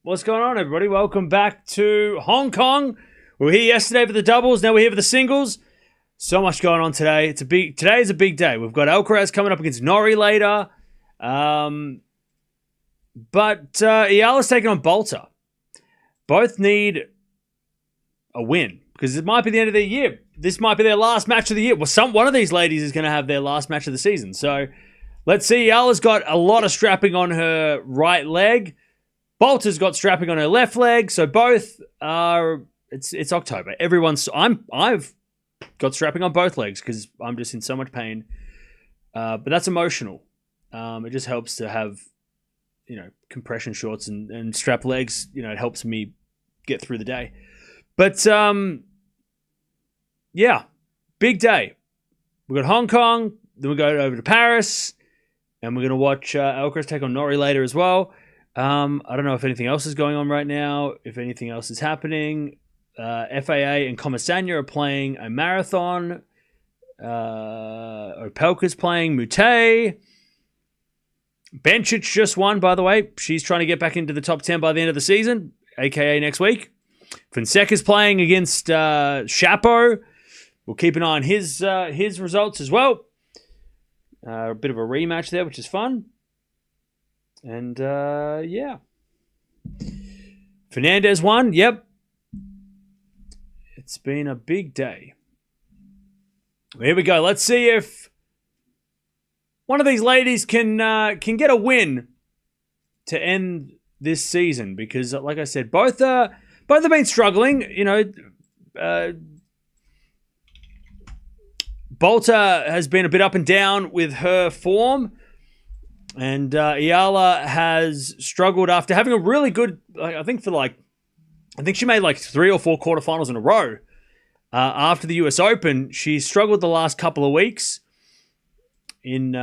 What's going on, everybody? Welcome back to Hong Kong. We were here yesterday for the doubles. Now we're here for the singles. So much going on today. Today is a big day. We've got Alcaraz coming up against Norrie later. But Eala's taking on Boulter. Both need a win because it might be the end of their year. This might be their last match of the year. Well, one of these ladies is going to have their last match of the season. So let's see. Eala's got a lot of strapping on her right leg. Boulter's got strapping on her left leg. So both are. It's October. I've got strapping on both legs because I'm just in so much pain. But that's emotional. It just helps to have, compression shorts and strap legs. It helps me get through the day. But yeah, big day. We've got Hong Kong, then we go over to Paris, and we're going to watch Alcaraz take on Norrie later as well. I don't know if anything else is going on right now, if anything else is happening. FAA and Comesaña are playing a marathon. Opelka's playing Mute. Bencic just won, by the way. She's trying to get back into the top 10 by the end of the season, a.k.a. next week. Fonseca's playing against Chapo. We'll keep an eye on his results as well. A bit of a rematch there, which is fun. And, yeah. Fernandez won. Yep. It's been a big day. Here we go. Let's see if one of these ladies can get a win to end this season. Because, like I said, both have been struggling. Boulter has been a bit up and down with her form. And Eala has struggled after having a really good, I think she made like 3 or 4 quarterfinals in a row. After the US Open, she struggled the last couple of weeks in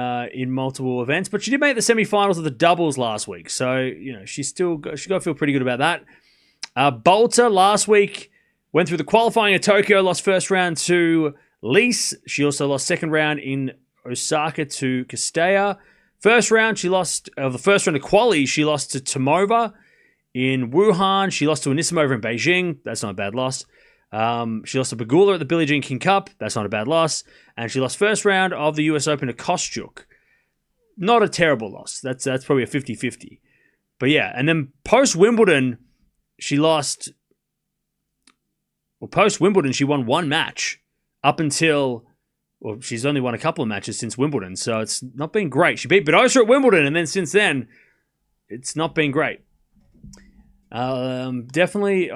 multiple events, but she did make the semifinals of the doubles last week. So, she got to feel pretty good about that. Boulter last week went through the qualifying at Tokyo, lost first round to Lise. She also lost second round in Osaka to Castella. First round, the first round of quali, she lost to Tomova in Wuhan. She lost to Anisimova in Beijing. That's not a bad loss. She lost to Bagula at the Billie Jean King Cup. That's not a bad loss. And she lost first round of the US Open to Kostyuk. Not a terrible loss. That's probably a 50-50. But yeah, and then post-Wimbledon, she lost... Well, post-Wimbledon, she won one match up until... Well, she's only won a couple of matches since Wimbledon, so it's not been great. She beat Badosa at Wimbledon, and then since then, it's not been great. Definitely,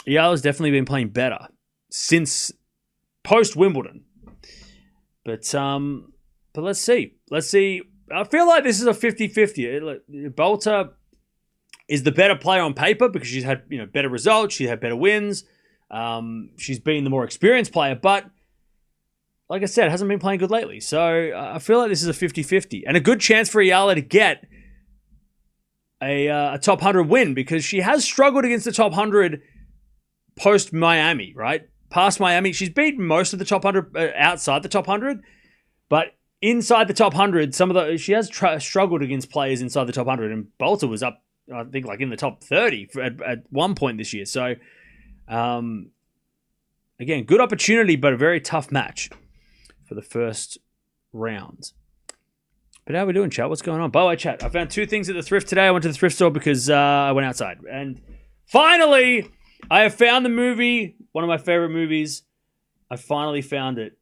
Eala's definitely been playing better since post-Wimbledon. But let's see. I feel like this is a 50-50. Boulter is the better player on paper because she's had better results. She had better wins. She's been the more experienced player, but like I said, hasn't been playing good lately. So I feel like this is a 50-50 and a good chance for Eala to get a top 100 win because she has struggled against the top 100 post Miami, right? Past Miami, she's beaten most of the top 100 outside the top 100, but inside the top 100, she has struggled against players inside the top 100, and Boulter was up, I think, like in the top 30 at one point this year. So. Again, good opportunity, but a very tough match for the first round. But how are we doing, chat? What's going on? By the way, chat, I found 2 things at the thrift today. I went to the thrift store because I went outside. And finally, I have found the movie, one of my favorite movies. I finally found it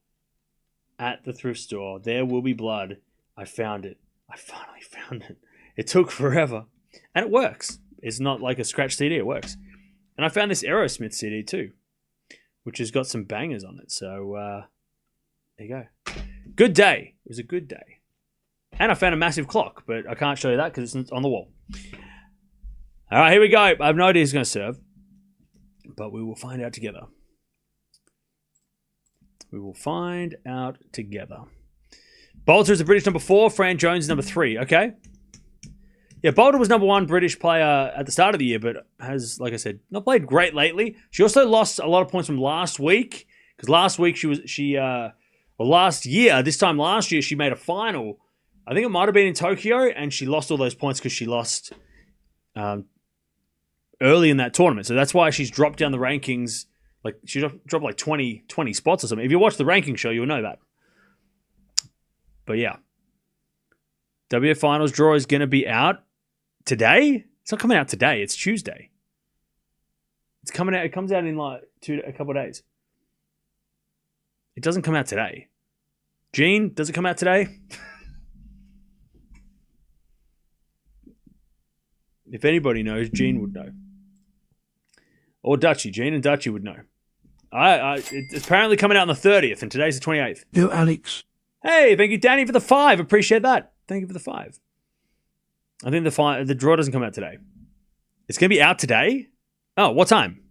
at the thrift store. There Will Be Blood. I found it. I finally found it. It took forever. And it works. It's not like a scratch CD. It works. And I found this Aerosmith CD too, which has got some bangers on it. So, there you go. Good day. It was a good day. And I found a massive clock, but I can't show you that because it's on the wall. All right, here we go. I have no idea who's going to serve, but we will find out together. Boulter is the British number 4. Fran Jones is number 3. Okay. Yeah, Boulter was number 1 British player at the start of the year, but has, like I said, not played great lately. She also lost a lot of points from last week because last week last year, this time last year, she made a final. I think it might have been in Tokyo, and she lost all those points because she lost early in that tournament. So that's why she's dropped down the rankings. Like, she dropped like 20 spots or something. If you watch the ranking show, you'll know that. But yeah. WTA Finals draw is going to be out today. It's not coming out today. It's Tuesday. It's coming out. It comes out in like a couple of days. It doesn't come out today. Gene, does it come out today? If anybody knows, Gene would know. Or Dutchie. Gene and Dutchie would know. It's apparently coming out on the 30th, and today's the 28th. Yo, Alex. Hey, thank you, Danny, for the 5. Appreciate that. Thank you for the 5. I think the draw doesn't come out today. It's going to be out today? Oh, what time?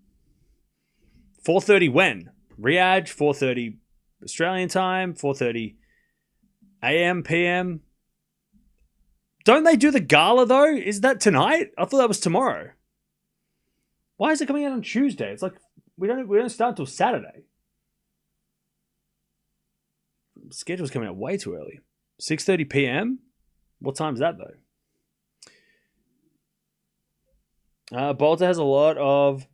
4:30 when? Riyadh, 4:30 Australian time, 4:30 AM, PM. Don't they do the gala, though? Is that tonight? I thought that was tomorrow. Why is it coming out on Tuesday? It's like we don't start until Saturday. The schedule's coming out way too early. 6:30 PM? What time is that, though? Boulter has a lot of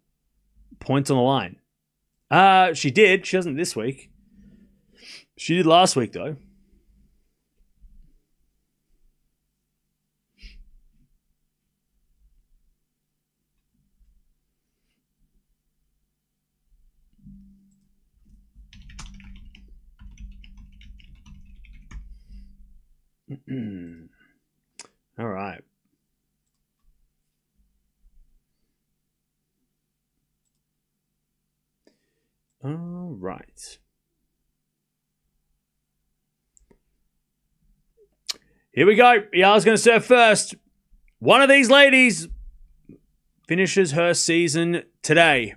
points on the line. She did. She doesn't this week. She did last week, though. All right. All right. Here we go. Eala's going to serve first. One of these ladies finishes her season today.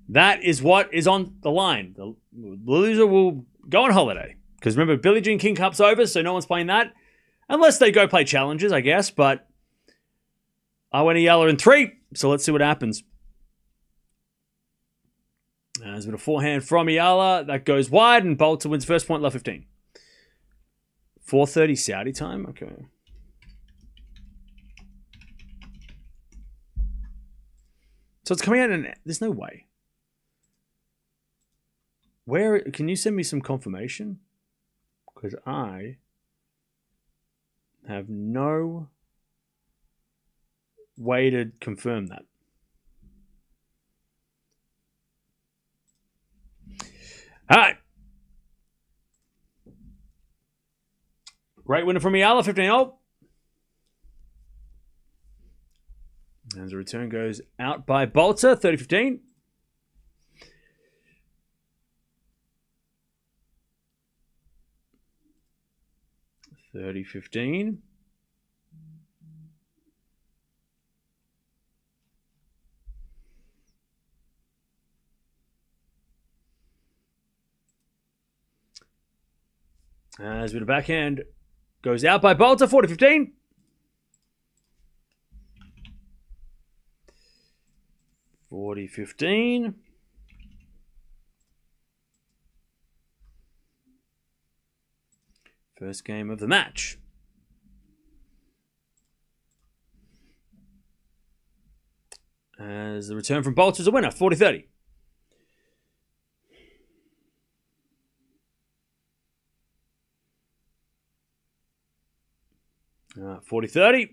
That is what is on the line. The loser will go on holiday. Because remember, Billie Jean King Cup's over, so no one's playing that. Unless they go play challenges, I guess. But I went Eala in 3, so let's see what happens. There's been a forehand from Eala. That goes wide, and Boulter wins first point, love 15. 4:30 Saudi time? Okay. So it's coming out in... There's no way. Where... Can you send me some confirmation? Because I have no way to confirm that. All right. Great winner from Eala, 15-0. And the return goes out by Boulter, 30-15. $30-15. As with a backhand goes out by Boulter, 40-15. $40-15. First game of the match. As the return from Boulter is a winner, 40-30. 40-30.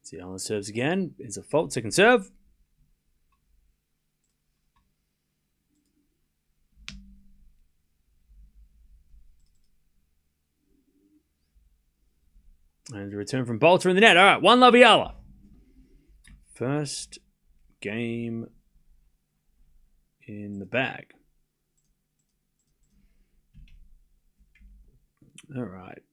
See, Alan serves again. It's a fault, second serve. And a return from Boulter in the net. All right, 1-love Eala. First game in the bag. All right.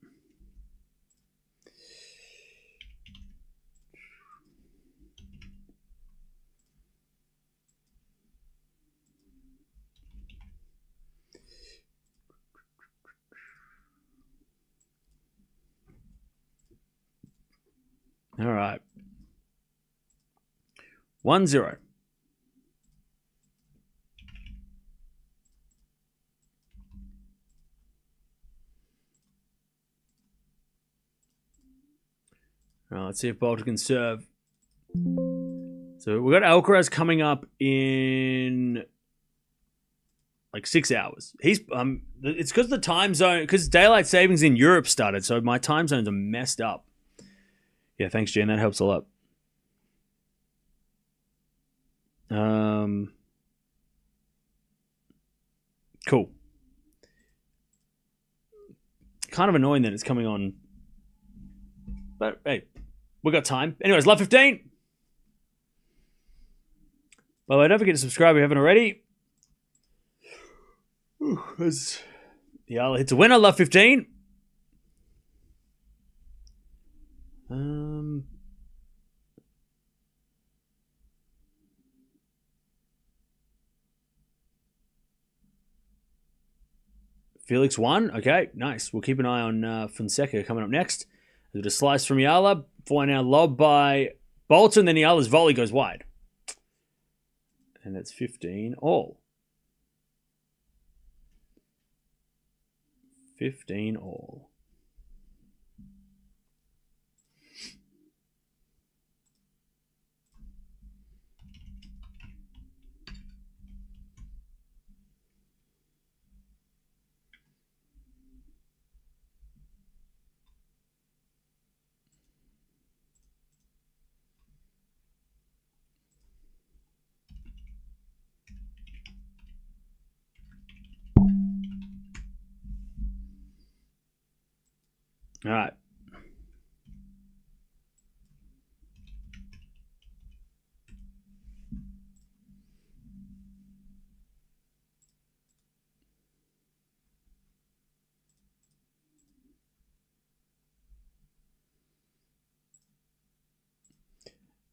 All right. 1-0. Let's see if Boulter can serve. So we've got Alcaraz coming up in like 6 hours. He's it's because the time zone, because daylight savings in Europe started, so my time zones are messed up. Yeah, thanks, Jen. That helps a lot. Cool. Kind of annoying that it's coming on, but hey, we got time. Anyways, love 15. By the way, don't forget to subscribe if you haven't already. Eala hits a winner, love 15. Felix won. Okay, nice. We'll keep an eye on Fonseca coming up next. There's a slice from Eala. Before now, lob by Boulter, and then Eala's volley goes wide. And that's 15 all. 15 all. All right.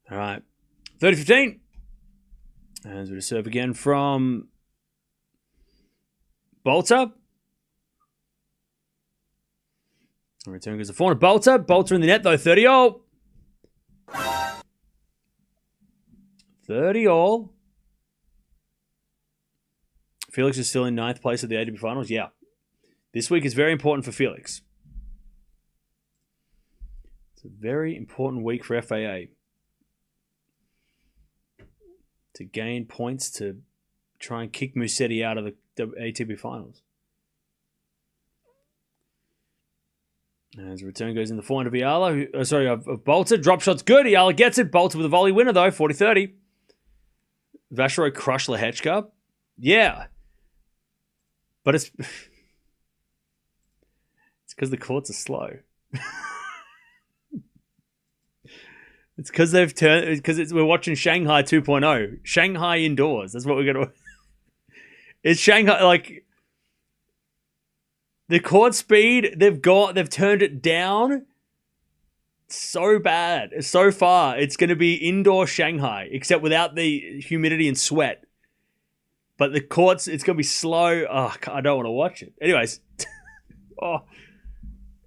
All right. 30-15. And we serve again from Boulter. Return goes to forehand. Boulter. Boulter in the net, though. 30 all. 30 all. Felix is still in 9th place at the ATP Finals. Yeah. This week is very important for Felix. It's a very important week for FAA. To gain points to try and kick Musetti out of the ATP Finals. As the return goes in the forehand of Eala, of Boulter. Drop shot's good. Eala gets it. Boulter with a volley winner, though. 40-30. Vachereau crushed Lehechka. Yeah. But it's because the courts are slow. It's because they've turned. Because we're watching Shanghai 2.0. Shanghai indoors. That's what we're going to. It's Shanghai, like. The court speed, they've turned it down so bad. So far, it's going to be indoor Shanghai, except without the humidity and sweat. But the courts, it's going to be slow. Oh, I don't want to watch it. Anyways,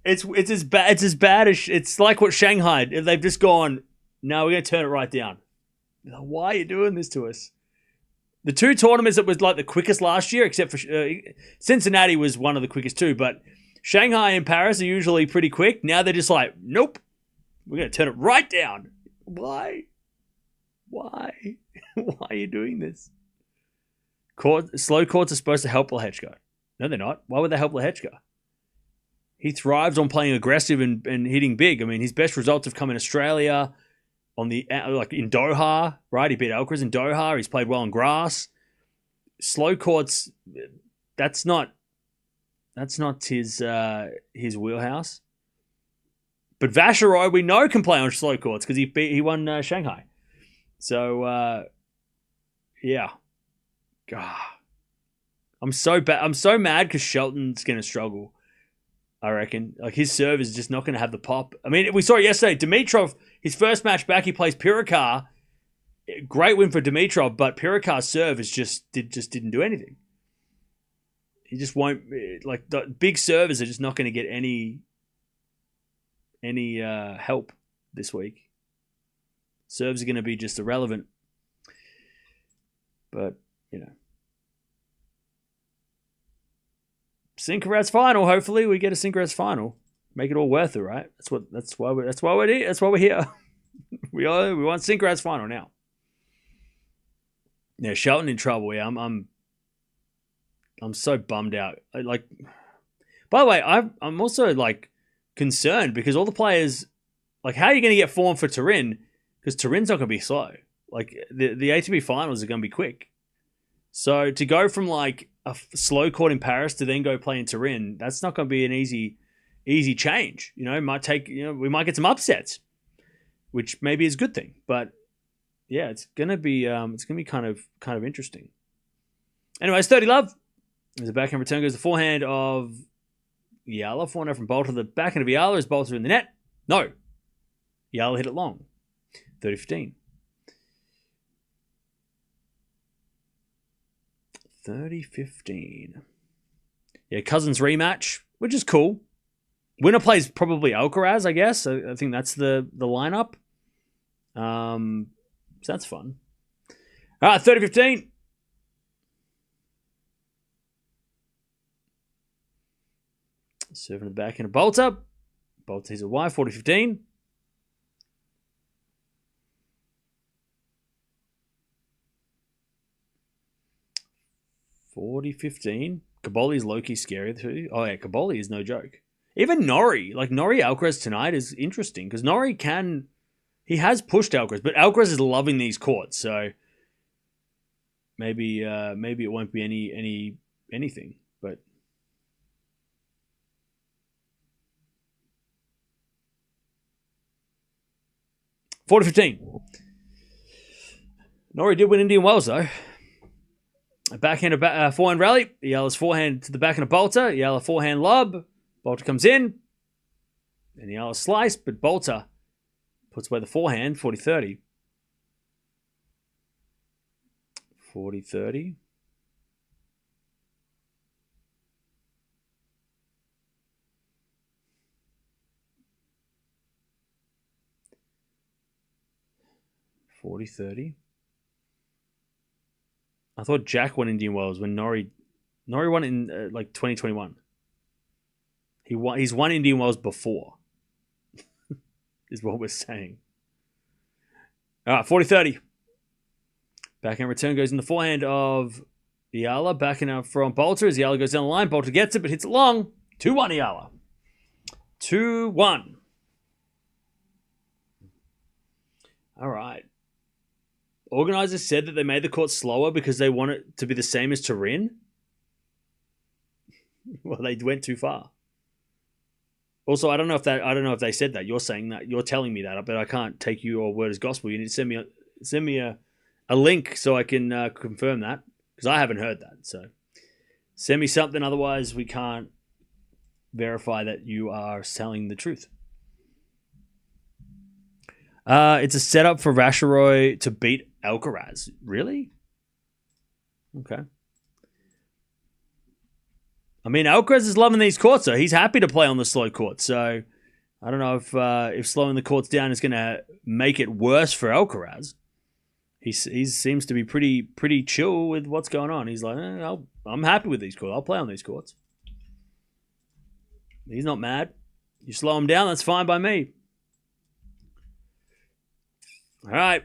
it's as bad. It's as bad as it's like what Shanghai. They've just gone. No, we're going to turn it right down. Why are you doing this to us? The two tournaments that was like the quickest last year, except for Cincinnati was one of the quickest too, but Shanghai and Paris are usually pretty quick. Now they're just like, nope, we're going to turn it right down. Why? Why are you doing this? Slow courts are supposed to help Lehechka. No, they're not. Why would they help Lehechka? He thrives on playing aggressive and hitting big. I mean, his best results have come in Australia, in Doha, right? He beat Alcaraz in Doha. He's played well on grass. Slow courts, that's not his wheelhouse. But Vachereau, we know, can play on slow courts because he won Shanghai. So yeah, God, I'm so mad because Shelton's gonna struggle. I reckon. Like, his serve is just not going to have the pop. I mean, we saw it yesterday. Dimitrov, his first match back, he plays Pirikar. Great win for Dimitrov, but Pirikar's serve didn't do anything. He just won't, like, the big servers are just not going to get any help this week. Serves are going to be just irrelevant. But, you know. Synchronous final. Hopefully we get a synchronous final. Make it all worth it, right? That's why we're here. That's why we're here. we want Synchronized final now. Yeah, Shelton in trouble. Yeah, I'm so bummed out. Like, by the way, I'm also like concerned because all the players, like, how are you going to get form for Turin? Because Turin's not going to be slow. Like, the ATP finals are going to be quick. So to go from like a slow court in Paris to then go play in Turin, that's not going to be an easy change. You know, it might take, we might get some upsets, which maybe is a good thing. But yeah, it's gonna be kind of interesting. Anyways, 30 love. As the backhand return goes the forehand of Eala. Forehand from Boulter. The backhand of Eala is Boulter in the net. No. Eala hit it long. 30-15. 30-15. Yeah, Cousins rematch, which is cool. Winner plays probably Alcaraz, I guess. I think that's the lineup. So that's fun. All right, 30-15. Serving the back end of Boulter. Boulter is a Y, 40-15. Caboli is low-key scary too. Oh yeah, Caboli is no joke. Even Norrie, like Norrie Alcaraz tonight is interesting because Norrie he has pushed Alcaraz, but Alcaraz is loving these courts, so maybe it won't be anything. But 40-15. Norrie did win Indian Wells though. A backhand forehand rally. Eala's forehand to the backhand of Boulter. Eala forehand lob. Boulter comes in. And Eala slice, but Boulter puts away the forehand. 40-30. 40-30. I thought Jack won Indian Wells when Norrie won in like 2021. He's won Indian Wells before. Is what we're saying. All right, 40-30. Backhand return goes in the forehand of Eala. Backhand out from Boulter as Eala goes down the line. Boulter gets it, but hits it long. 2-1 Eala. 2-1. All right. Organisers said that they made the court slower because they want it to be the same as Turin. Well, they went too far. Also, I don't know if they said that. You're saying that. You're telling me that, but I can't take your word as gospel. You need to send me a link so I can confirm that because I haven't heard that. So send me something. Otherwise, we can't verify that you are telling the truth. It's a setup for Rasharoy to beat Alcaraz. Really? Okay. I mean, Alcaraz is loving these courts, so he's happy to play on the slow court. So I don't know if slowing the courts down is going to make it worse for Alcaraz. He seems to be pretty chill with what's going on. He's like, I'm happy with these courts. I'll play on these courts. He's not mad. You slow him down, that's fine by me. All right.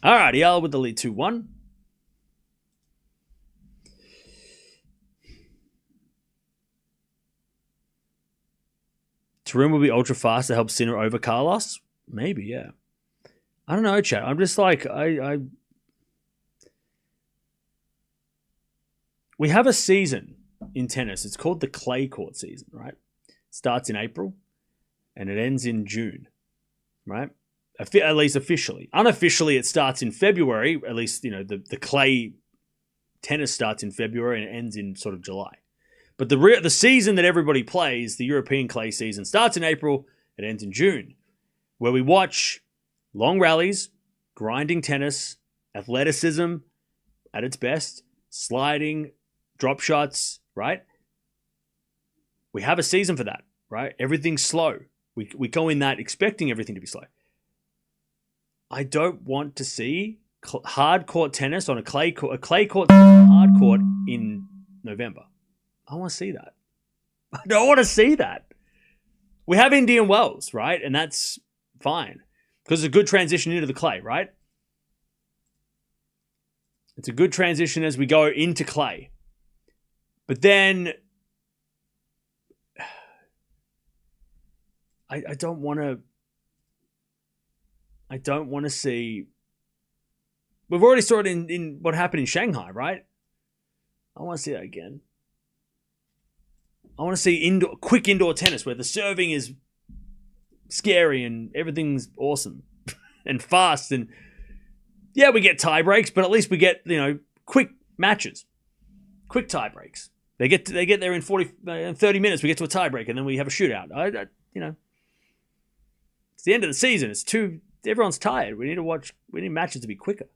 All right, Eala with the lead 2-1. Turin will be ultra fast to help Sinner over Carlos? Maybe, yeah. I don't know, chat. I'm just like, we have a season in tennis. It's called the clay court season, right? It starts in April and it ends in June, right? At least officially. Unofficially, it starts in February. At least, the clay tennis starts in February and it ends in sort of July. But the season that everybody plays, the European clay season, starts in April, it ends in June, where we watch long rallies, grinding tennis, athleticism at its best, sliding, drop shots, right? We have a season for that, right? Everything's slow. We go in that expecting everything to be slow. I don't want to see hard court tennis on a clay court hard court in November. I want to see that. I don't want to see that. We have Indian Wells, right? And that's fine because it's a good transition into the clay, right? It's a good transition as we go into clay. But then I don't want to see. We've already saw it in what happened in Shanghai, right? I want to see that again. I want to see quick indoor tennis where the serving is scary and everything's awesome and fast. And yeah, we get tie breaks, but at least we get, quick matches, quick tie breaks. They get there in 30 minutes. We get to a tie break and then we have a shootout. It's the end of the season. Everyone's tired. We need matches to be quicker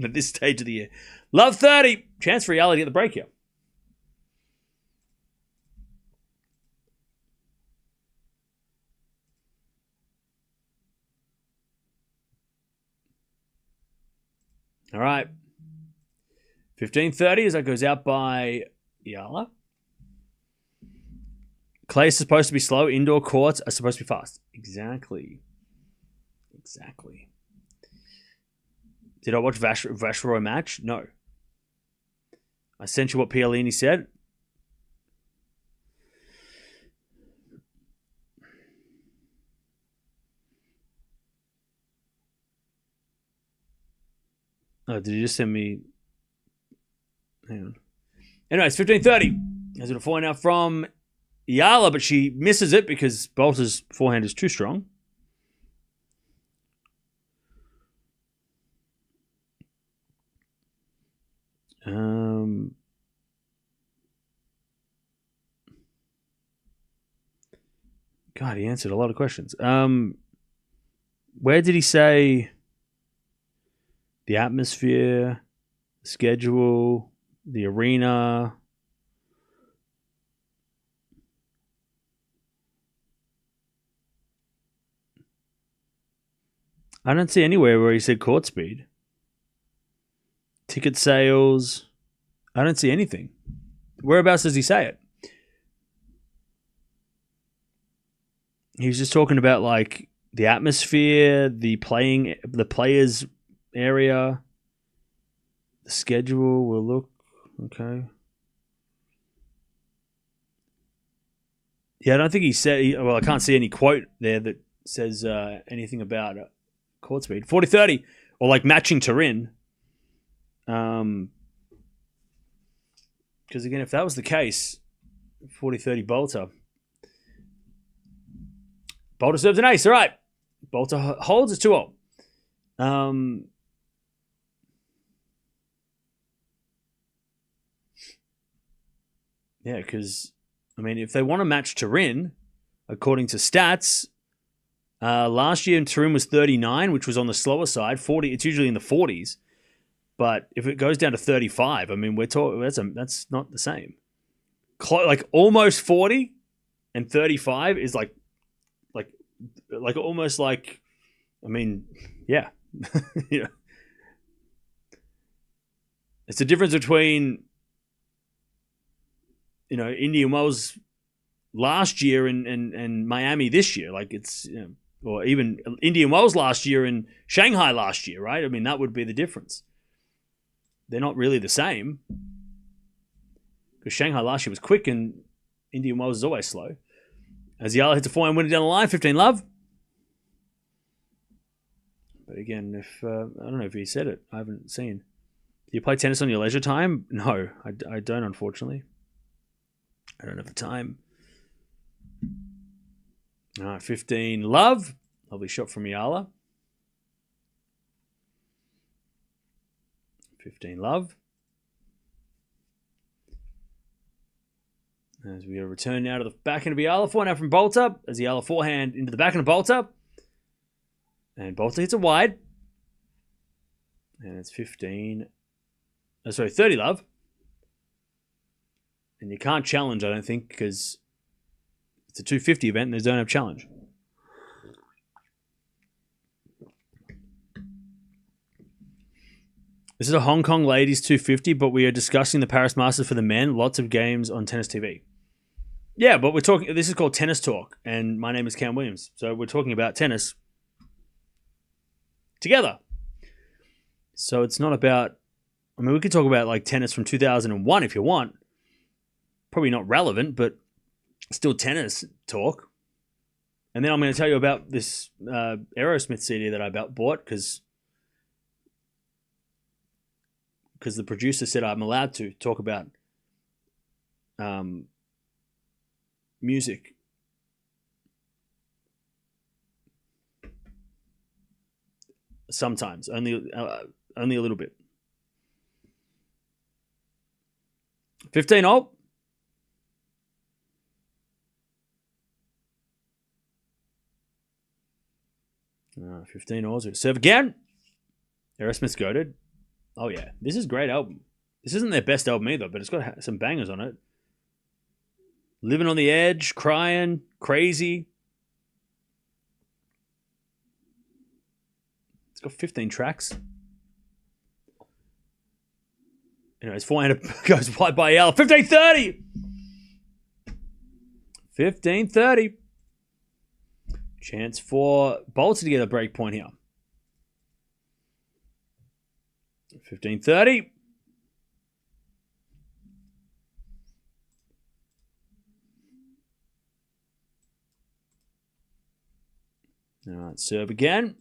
at this stage of the year. Love 30. Chance for Eala to get the break here. All right. 15:30 as that goes out by Eala. Clay is supposed to be slow. Indoor courts are supposed to be fast. Exactly. Did I watch Vashroy match? No. I sent you what Pialini said. Oh, did you just send me? Hang on. Anyway, it's 15:30. There's a forehand out from Eala, but she misses it because Boulter's forehand is too strong. God, he answered a lot of questions. Where did he say the atmosphere, the schedule, the arena? I don't see anywhere where he said court speed. Ticket sales. I don't see anything. Whereabouts does he say it? He was just talking about like the atmosphere, the players area, the schedule. We'll look. Okay. Yeah, I don't think he said. Well, I can't see any quote there that says anything about court speed. 40-30 or like matching Turin. Because again, if that was the case, 40-30 Boulter. Boulter serves an ace. All right. Boulter holds. It's 2-0. Yeah, because, if they want to match Turin, according to stats, last year in Turin was 39, which was on the slower side. 40, it's usually in the 40s. But if it goes down to 35, we're talking that's not the same. Like almost 40 and 35 is like almost like, yeah. It's the difference between, Indian Wells last year and Miami this year. Like it's, or even Indian Wells last year and Shanghai last year, right? That would be the difference. They're not really the same. Because Shanghai last year was quick and Indian Wells is always slow. As Eala hits a forehand winner down the line, 15 love. But again, I don't know if he said it. I haven't seen. Do you play tennis on your leisure time? No, I don't, unfortunately. I don't have the time. All right, 15 love. Lovely shot from Eala. 15 love. As we go return now to the backhand of Eala. Forehand out from Boulter. As Eala forehand into the backhand of Boulter. And Boulter hits it wide. And it's 30 love. And you can't challenge, I don't think, because it's a 250 event and there's don't have challenge. This is a Hong Kong ladies 250, but we are discussing the Paris Masters for the men. Lots of games on Tennis TV. Yeah, but we're talking. This is called Tennis Talk, and my name is Cam Williams. So we're talking about tennis together. So it's not about. I mean, we could talk about like tennis from 2001 if you want. Probably not relevant, but still tennis talk. And then I'm going to tell you about this Aerosmith CD that I bought because the producer said I'm allowed to talk about music. Sometimes, only a little bit. 15 all. 15 all. Serve again. Aerosmith's goated. Oh yeah, this is a great album. This isn't their best album either, but it's got some bangers on it. Living on the Edge, Crying, Crazy. It's got 15 tracks. Anyways, forehand goes wide by Eala. 15-30. 15-30. Chance for Boulter to get a break point here. 15-30. All right, serve again.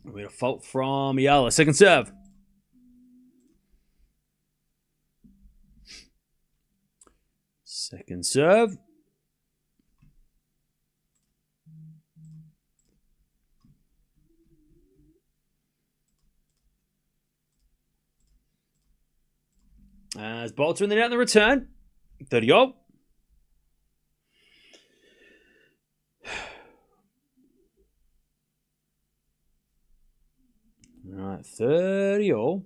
We had a fault from Eala. Second serve. Second serve. As Boulter in the net in the return. 30 all. All right, 30 all.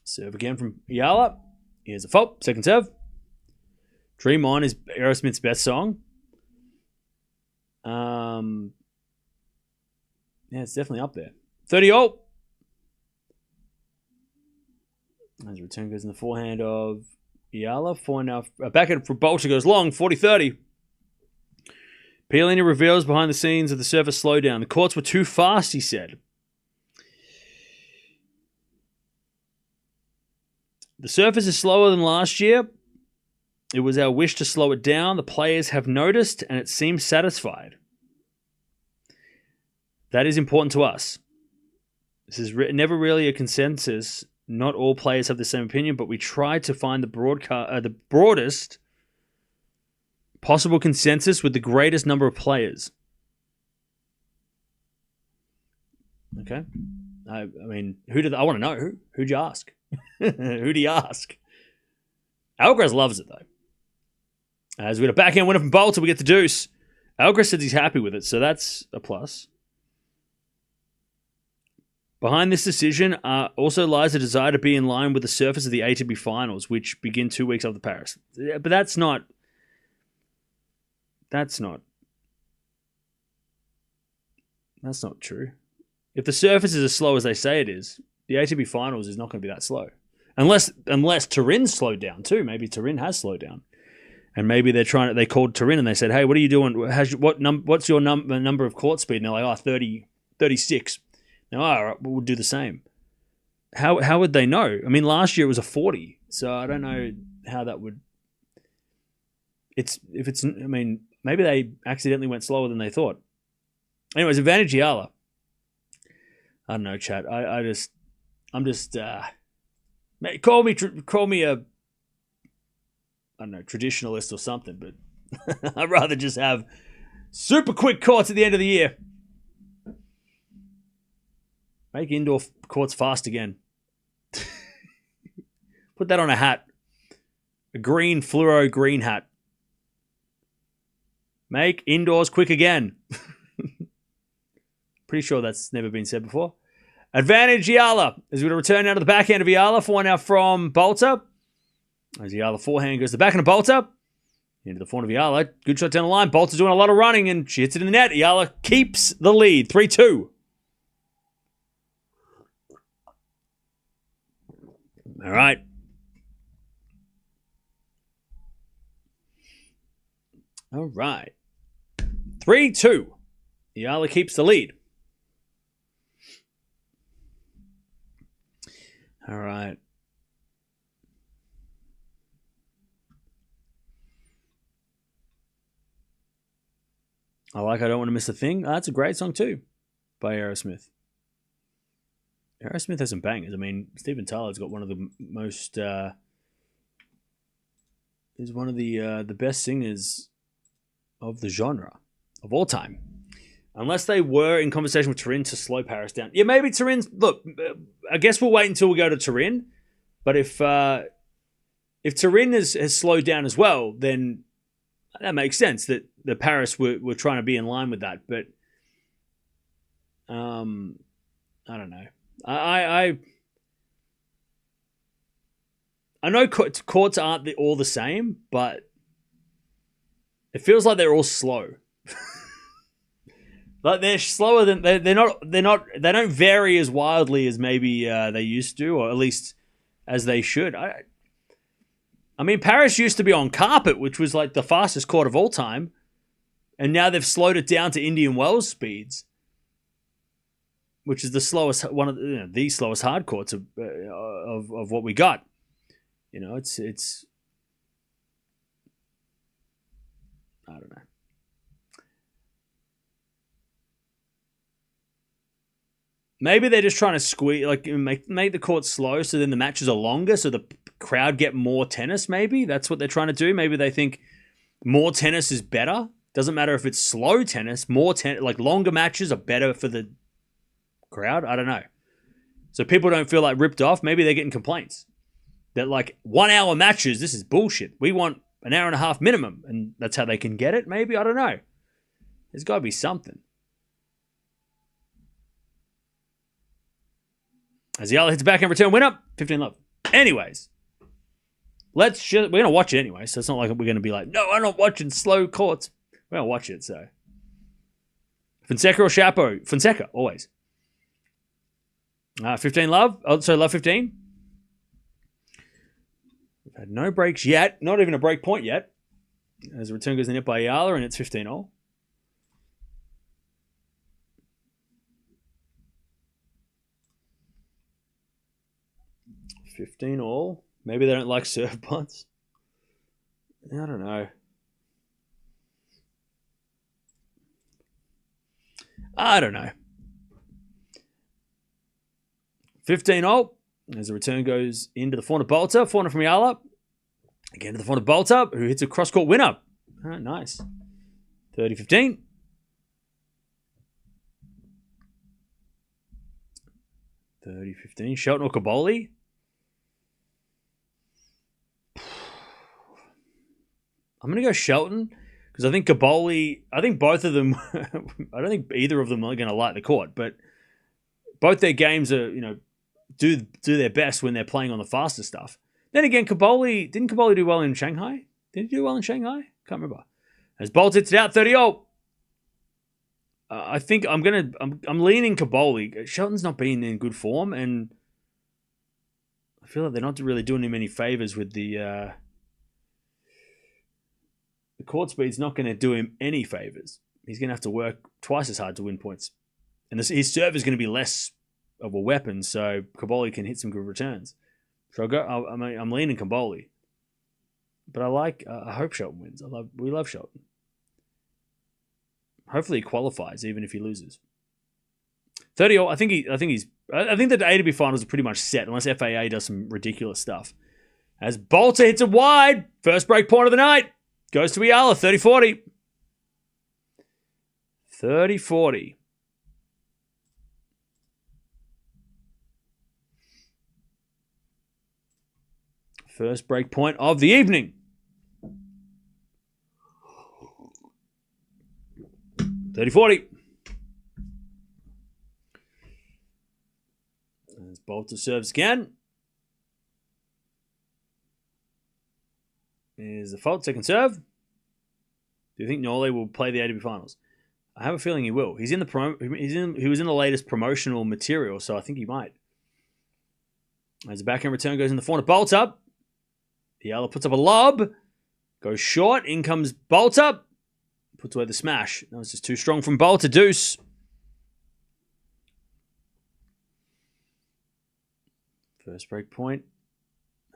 Serve again from Eala. Here's a fault. Second serve. Dream On is Aerosmith's best song. Yeah, it's definitely up there. 30 all. As return goes in the forehand of Eala. Backhand for Boulter goes long. 40-30. Piolini reveals behind the scenes of the service slowdown. The courts were too fast, he said. The surface is slower than last year. It was our wish to slow it down. The players have noticed, and it seems satisfied. That is important to us. This is never really a consensus. Not all players have the same opinion, but we try to find the broadest possible consensus with the greatest number of players. Okay. I mean, I want to know. Who'd you ask? Who'd he ask? Alcaraz loves it, though. As we had a backhand winner from Boulter, we get the deuce. Alcaraz says he's happy with it, so that's a plus. Behind this decision also lies a desire to be in line with the surface of the ATP finals, which begin 2 weeks after Paris. But that's not true. If the surface is as slow as they say it is, the ATP finals is not going to be that slow. Unless Turin's slowed down too. Maybe Turin has slowed down. And maybe they called Turin and they said, hey, what are you doing? What's your number of court speed? And they're like, 30, 36. Now, all right, we'll do the same. How would they know? I mean, last year it was a 40. So I don't know how that would... maybe they accidentally went slower than they thought. Anyways, advantage Eala. I don't know, chat. I'm just call me a, I don't know, traditionalist or something, but I'd rather just have super quick courts at the end of the year. Make indoor courts fast again. Put that on a hat. A green fluoro green hat. Make indoors quick again. Pretty sure that's never been said before. Advantage Eala is going to return out to the backhand of Eala for one out from Boulter. As Eala forehand goes to the backhand of Boulter. Into the forehand of Eala. Good shot down the line. Boulter doing a lot of running and she hits it in the net. Eala keeps the lead. 3-2. All right. All right. 3-2. Eala keeps the lead. All right. I Don't Want to Miss a Thing. Oh, that's a great song too by Aerosmith. Aerosmith has some bangers. I mean, Steven Tyler's got one of the most... is one of the best singers of the genre of all time. Unless they were in conversation with Turin to slow Paris down. Yeah, maybe Turin's... Look, I guess we'll wait until we go to Turin. But if Turin has slowed down as well, then that makes sense that the Paris were trying to be in line with that. But I don't know. I know courts aren't all the same, but it feels like they're all slow. Like they're slower than they don't vary as wildly as maybe they used to, or at least as they should. I mean, Paris used to be on carpet, which was like the fastest court of all time, and now they've slowed it down to Indian Wells speeds, which is the slowest the slowest hard courts of what we got. You know, it's I don't know. Maybe they're just trying to squeeze, like make the court slow, so then the matches are longer, so the crowd get more tennis. Maybe that's what they're trying to do. Maybe they think more tennis is better. Doesn't matter if it's slow tennis. Like longer matches are better for the crowd. I don't know. So people don't feel like ripped off. Maybe they're getting complaints that like 1 hour matches. This is bullshit. We want an hour and a half minimum, and that's how they can get it. Maybe, I don't know. There's got to be something. As Eala hits back and return winner, 15-love. Anyways, we're going to watch it anyway, so it's not like we're going to be like, no, I'm not watching slow courts. We're going to watch it, so. Fonseca or Chapeau? Fonseca, always. 15-love. Oh, so love 15. We've had no breaks yet. Not even a break point yet. As the return goes in the net by Eala, and it's 15-all. 15-all. Maybe they don't like serve punts. I don't know. I don't know. 15-all. As the return goes into the forehand of Boulter. Forehand from Eala. Again to the forehand of Boulter, who hits a cross-court winner. Oh, nice. 30-15. 30-15. Shelton or Caboli? I'm going to go Shelton because I think Caboli, I think both of them, I don't think either of them are going to like the court, but both their games are, do their best when they're playing on the faster stuff. Then again, didn't Caboli do well in Shanghai? Did he do well in Shanghai? Can't remember. As Bolt hits it out, 30-all. I think I'm leaning Caboli. Shelton's not been in good form, and I feel like they're not really doing him any favors with the court speed's not going to do him any favors. He's going to have to work twice as hard to win points. And his serve is going to be less of a weapon, so Caboli can hit some good returns. So I'm leaning Caboli. But I hope Shelton wins. We love Shelton. Hopefully he qualifies, even if he loses. 30-all, I think the ATP finals are pretty much set, unless FAA does some ridiculous stuff. As Boulter hits it wide, first break point of the night. Goes to Eala, 30-40. 30-40. First break point of the evening. 30-40. Boulter serves again. Is the fault, second serve. Do you think Nole will play the ATP finals? I have a feeling he will. He was in the latest promotional material, so I think he might. As the backhand return goes in the forehand of Boulter. Eala puts up a lob. Goes short. In comes Boulter. Puts away the smash. That was just too strong from Boulter. Deuce. First break point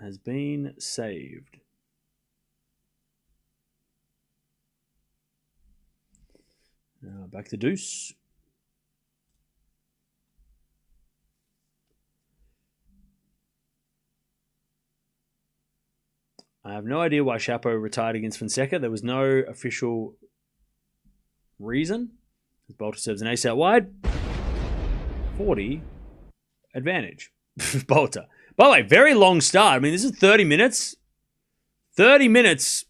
has been saved. Now back to deuce. I have no idea why Chapo retired against Fonseca. There was no official reason. Boulter serves an ace out wide. 40 advantage. Boulter. By the way, very long start. I mean, this is 30 minutes. 30 minutes,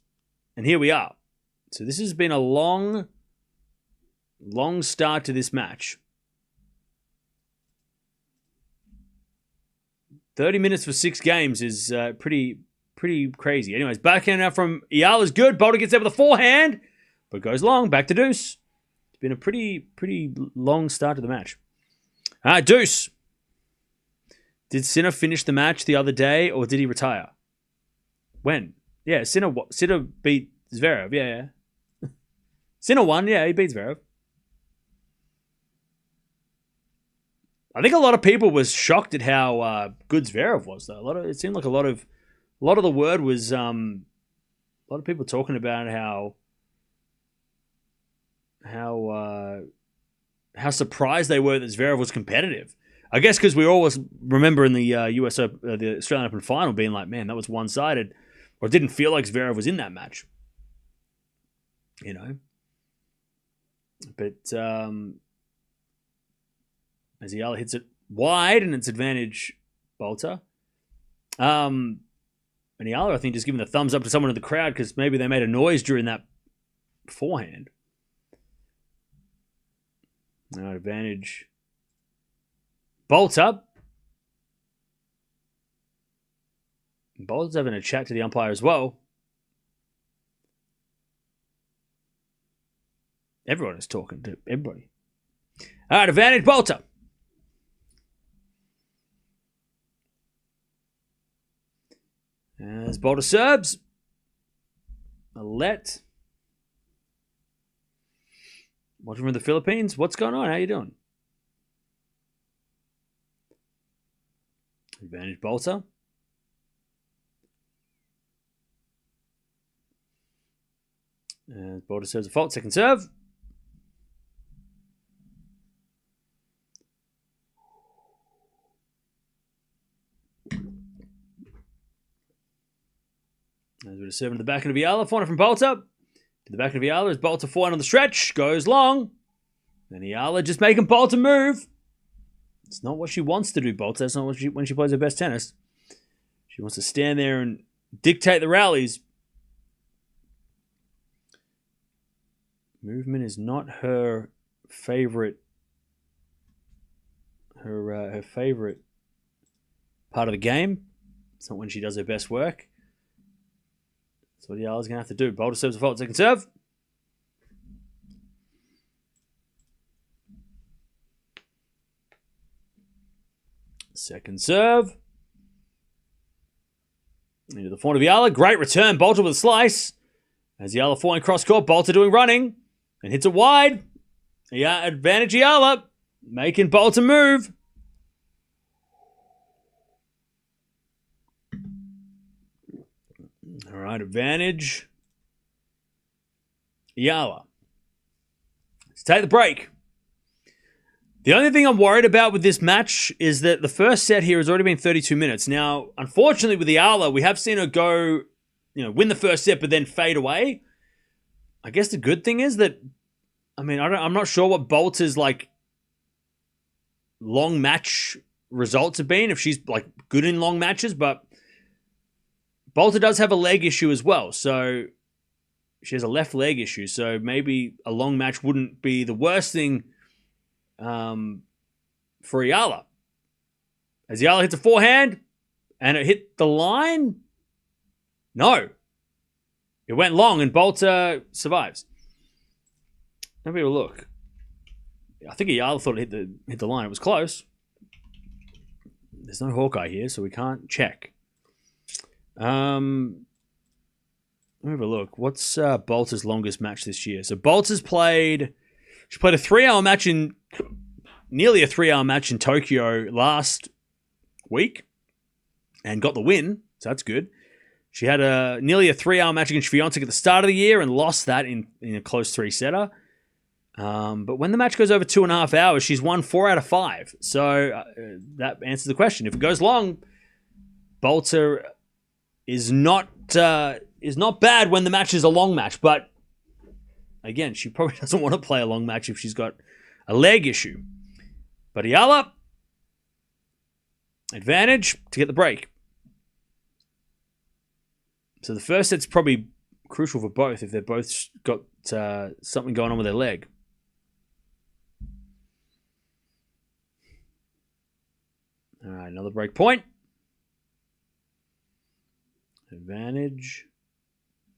and here we are. So this has been a long start to this match. 30 minutes for 6 games is pretty crazy. Anyways, backhand now from Eala's good. Boulter gets there with a forehand, but goes long. Back to deuce. It's been a pretty long start to the match. All right, deuce. Did Sinner finish the match the other day, or did he retire? When? Yeah, Sinner beat Zverev. Yeah. Sinner won. Yeah, he beat Zverev. I think a lot of people was shocked at how good Zverev was, though. It seemed like a lot of the word was a lot of people talking about how surprised they were that Zverev was competitive. I guess because we always remember in the the Australian Open final being like, man, that was one-sided, or it didn't feel like Zverev was in that match. You know, but as Eala hits it wide and it's advantage Boulter. And Eala, I think, just giving the thumbs up to someone in the crowd because maybe they made a noise during that forehand. Now advantage Boulter. Boulter's having a chat to the umpire as well. Everyone is talking to everybody. All right, advantage Boulter. As Boulter serves. A let. Watching from the Philippines. What's going on? How you doing? Advantage Boulter. As Boulter serves a fault. Second serve. As we're serving to the back of Eala. Forehand from Boulter. To the back of Eala as Boulter forehand on the stretch. Goes long. And Eala just making Boulter move. It's not what she wants to do, Boulter. That's not when she plays her best tennis. She wants to stand there and dictate the rallies. Movement is not her favorite. Her favorite part of the game. It's not when she does her best work. That's what Eala's going to have to do. Boulter serves a fault. Second serve. Second serve. Into the forehand of Eala. Great return. Boulter with a slice. As Eala forehand cross court. Boulter doing running. And hits it wide. Yeah, advantage Eala. Making Boulter move. All right, advantage Eala. Let's take the break. The only thing I'm worried about with this match is that the first set here has already been 32 minutes. Now, unfortunately with Eala, we have seen her go, win the first set but then fade away. I guess the good thing is that, I'm not sure what Boulter's long match results have been, if she's good in long matches, but Boulter does have a leg issue as well. So she has a left leg issue. So maybe a long match wouldn't be the worst thing for Eala. As Eala hits a forehand, and it hit the line? No. It went long, and Boulter survives. Let me have a look. I think Eala thought it hit the line. It was close. There's no Hawkeye here, so we can't check. Let me have a look. What's Boulter's longest match this year? So Boulter's played... She played a 3-hour match in... Nearly a 3-hour match in Tokyo last week. And got the win, so that's good. She had nearly a 3-hour match against Swiatek at the start of the year and lost that in a close 3-setter. But when the match goes over 2.5 hours, she's won 4 out of 5. So that answers the question. If it goes long, Boulter is not bad when the match is a long match. But again, she probably doesn't want to play a long match if she's got a leg issue. But Eala, advantage to get the break. So the first set's probably crucial for both if they've both got something going on with their leg. All right, another break point. Advantage.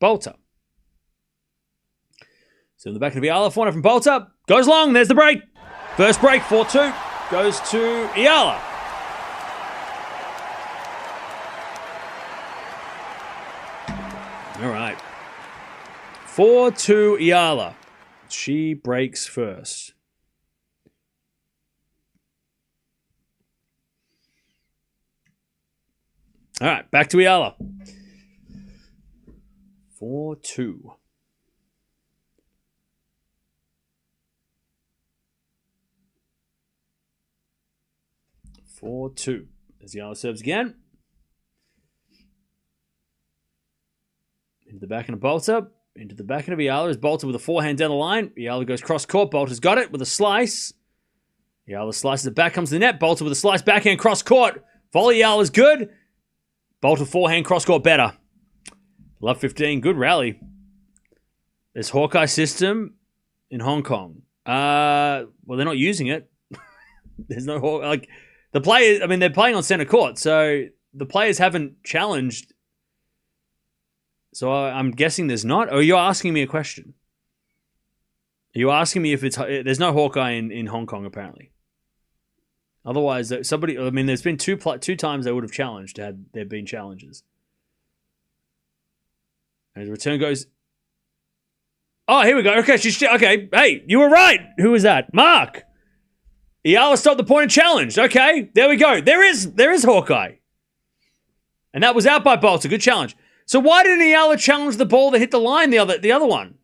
Boulter. So in the back of the Eala, corner from Boulter. Goes long, there's the break. First break, 4-2. Goes to Eala. All right. 4-2 Eala. She breaks first. All right, back to Eala. 4-2. As Eala serves again. Into the back end of Boulter. Into the back end of Eala is Boulter with a forehand down the line. Eala goes cross court. Boulter's got it with a slice. Eala slices it back, comes to the net. Boulter with a slice backhand cross court. Volley Eala's good. Boulter forehand cross court better. Love 15. Good rally. There's Hawkeye system in Hong Kong. Well, they're not using it. There's no like the players. I mean, they're playing on center court, so the players haven't challenged. So I'm guessing there's not. Or you're asking me a question? Are you asking me if there's no Hawkeye in Hong Kong apparently? Otherwise, somebody. I mean, there's been two times they would have challenged had there been challenges. And the return goes. Oh, here we go. Okay, okay. Hey, you were right. Who was that? Mark. Eala stopped the point and challenged. Okay, there we go. There is Hawkeye, and that was out by Boulter. Good challenge. So why didn't Eala challenge the ball that hit the line? The other one.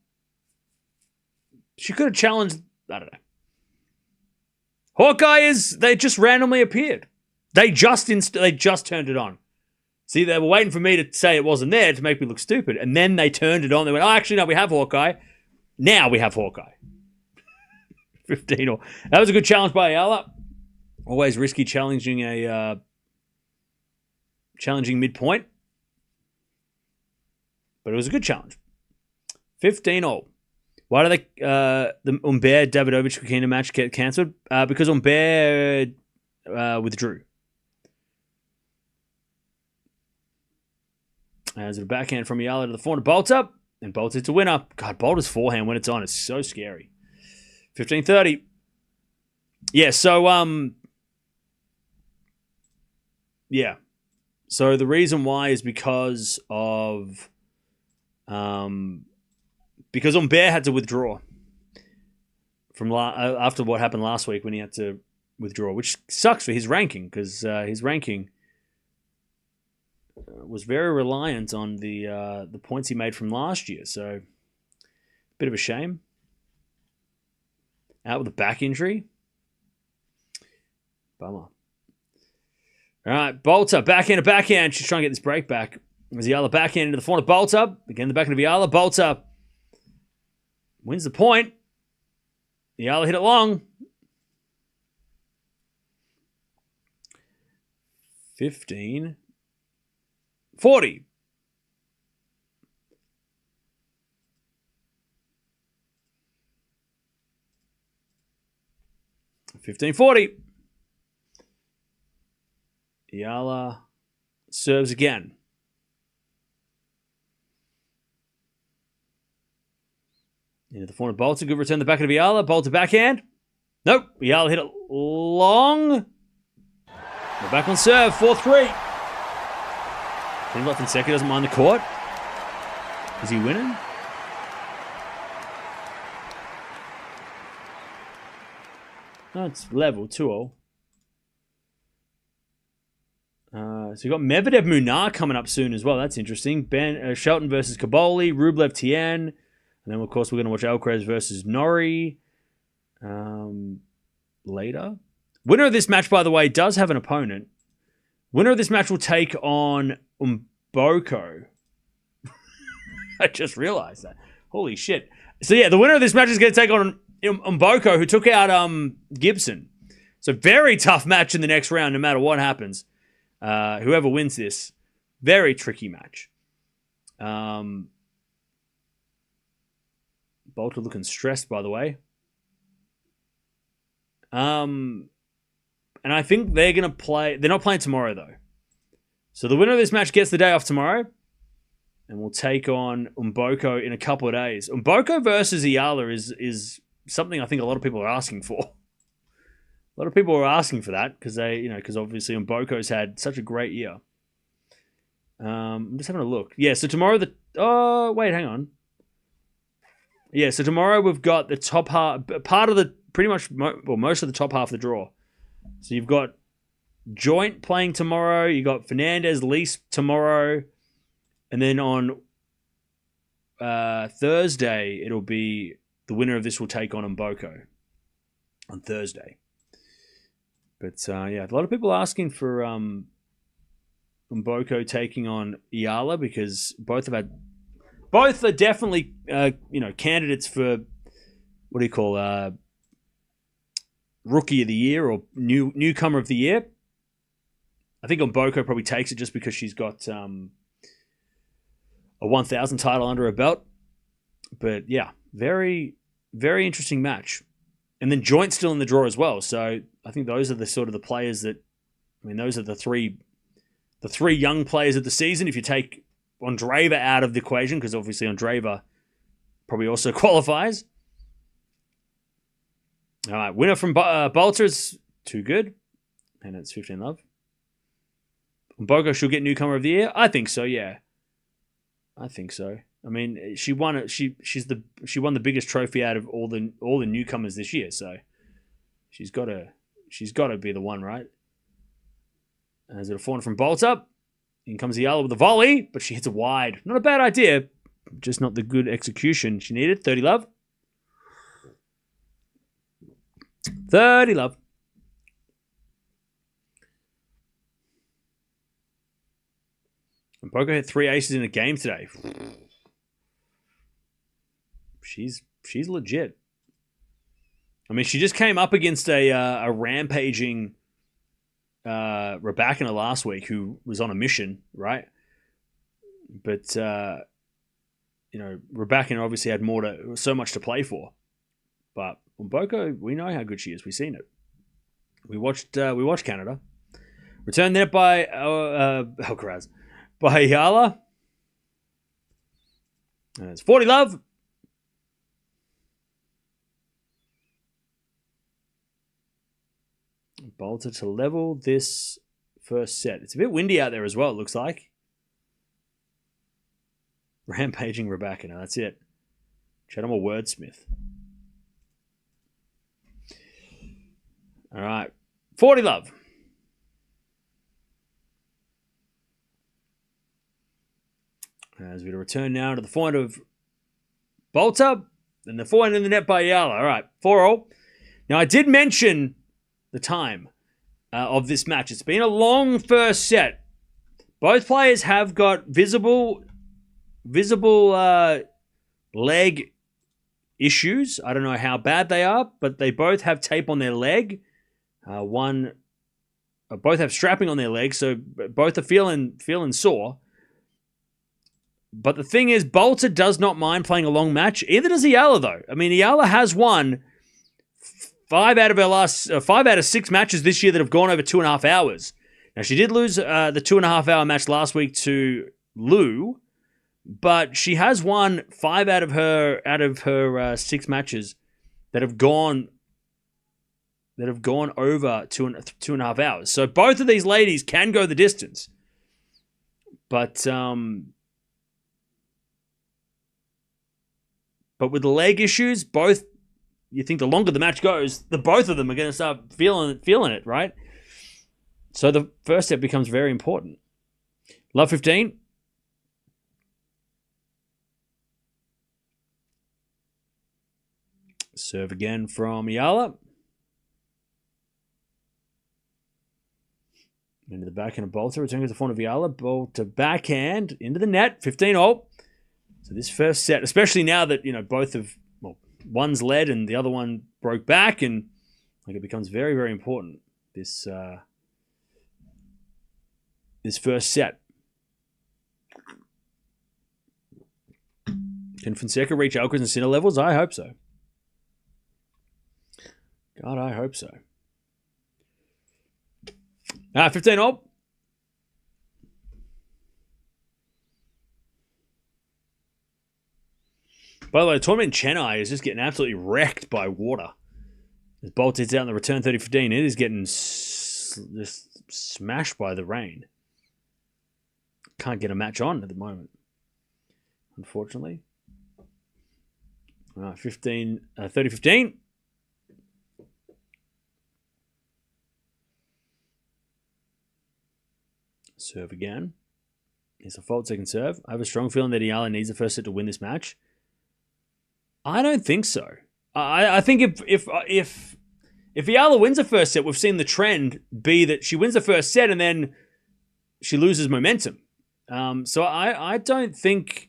She could have challenged. I don't know. Hawkeye they just randomly appeared. They just turned it on. See, they were waiting for me to say it wasn't there to make me look stupid, and then they turned it on. They went, "Oh, actually, no, we have Hawkeye. Now we have Hawkeye." 15 all. That was a good challenge by Eala. Always risky challenging midpoint. But it was a good challenge. 15 all. Why do the Humbert Davidovich Kukina match get cancelled? Because Humbert withdrew. As a backhand from Eala to the forehand to Boulter. And Boulter to winner. God, Boulter's forehand when it's on is so scary. 15-30. Yeah, so yeah. So the reason why is because of because Humbert had to withdraw from after what happened last week when he had to withdraw, which sucks for his ranking because his ranking was very reliant on the points he made from last year. So, bit of a shame. Out with a back injury. Bummer. All right, Boulter, backhand to backhand. She's trying to get this break back. As Eala backhand into the front of Boulter. Again, the backhand of Eala. Boulter wins the point. Eala hit it long. 15-40. 15-40. Eala serves again. Into the forehand of Boulter. Good return the back of Eala. Boulter backhand. Nope. Eala hit it long. We're back on serve. 4-3. Novak Fonseca doesn't mind the court. Is he winning? No, it's level. 2-0. So you've got Medvedev Munar coming up soon as well. That's interesting. Shelton versus Kaboli. Rublev Tien. And then, of course, we're going to watch Alcaraz versus Norrie later. Winner of this match, by the way, does have an opponent. Winner of this match will take on Mboko. I just realized that. Holy shit. So, yeah, the winner of this match is going to take on Mboko, who took out Gibson. So, very tough match in the next round, no matter what happens. Whoever wins this, very tricky match. Boulter looking stressed, by the way. And I think they're going to play... They're not playing tomorrow, though. So the winner of this match gets the day off tomorrow. And we'll take on Mboko in a couple of days. Mboko versus Eala is something I think a lot of people are asking for. A lot of people are asking for that because because obviously Mboko's had such a great year. I'm just having a look. Yeah, so tomorrow hang on. Yeah, so tomorrow we've got the top half, part of the most of the top half of the draw. So you've got Joint playing tomorrow. You got Fernandez, Lease tomorrow, and then on Thursday it'll be the winner of this will take on Mboko on Thursday. But yeah, a lot of people asking for Mboko taking on Eala because both are definitely candidates for what do you call rookie of the year or newcomer of the year. I think Mboko probably takes it just because she's got a 1,000 title under her belt. But yeah, very, very interesting match. And then Joint's still in the draw as well. So I think those are the sort of the players those are the three young players of the season. If you take Andreeva out of the equation, because obviously Andreeva probably also qualifies. All right, winner from Boulter is too good. And it's 15 love. Mboko should get newcomer of the year. I think so, yeah. I think so. I mean, she won it. She won the biggest trophy out of all the newcomers this year. So she's got to be the one, right? As it a forehand from Boulter. In comes Eala with a volley, but she hits it wide. Not a bad idea, just not the good execution she needed. 30 love. 30 love. And Mboko had 3 aces in a game today. She's legit. I mean, she just came up against a rampaging Raducanu last week, who was on a mission, right? But Raducanu obviously had so much to play for. But Mboko, we know how good she is. We've seen it. We watched Canada. Returned net by Alcaraz. By Eala. And it's 40 love. Boulter to level this first set. It's a bit windy out there as well, it looks like. Rampaging Raducanu. That's it. Chatham or wordsmith. All right. 40 love. As we return now to the forehand of Boulter. And the forehand in the net by Eala. All right. 4-0. Now, I did mention the time of this match. It's been a long first set. Both players have got visible leg issues. I don't know how bad they are, but they both have tape on their leg. Both have strapping on their leg, so both are feeling sore. But the thing is, Boulter does not mind playing a long match. Either does Eala, though. I mean, Eala has won 5 out of 6 matches this year that have gone over 2.5 hours. Now, she did lose the 2.5-hour match last week to Liu, but she has won 5 out of her 6 matches that have gone over 2.5 hours. So both of these ladies can go the distance. But with the leg issues, you think the longer the match goes, both of them are going to start feeling it, right? So the first set becomes very important. Love 15. Serve again from Eala. Into the backhand of Boulter, returning to the front of Eala. Boulter backhand into the net, 15-all. So this first set, especially now that both of one's led and the other one broke back, and it becomes very, very important. This first set. Can Fonseca reach Alcaraz and Sinner levels? I hope so. God, I hope so. 15-all. By the way, the tournament in Chennai is just getting absolutely wrecked by water. As Bolt hits out in the return 30-15, it is getting just smashed by the rain. Can't get a match on at the moment, unfortunately. 30-15. Serve again. It's a fault second serve. I have a strong feeling that Eala needs the first set to win this match. I don't think so. I think if Eala wins the first set, we've seen the trend be that she wins the first set and then she loses momentum. So I don't think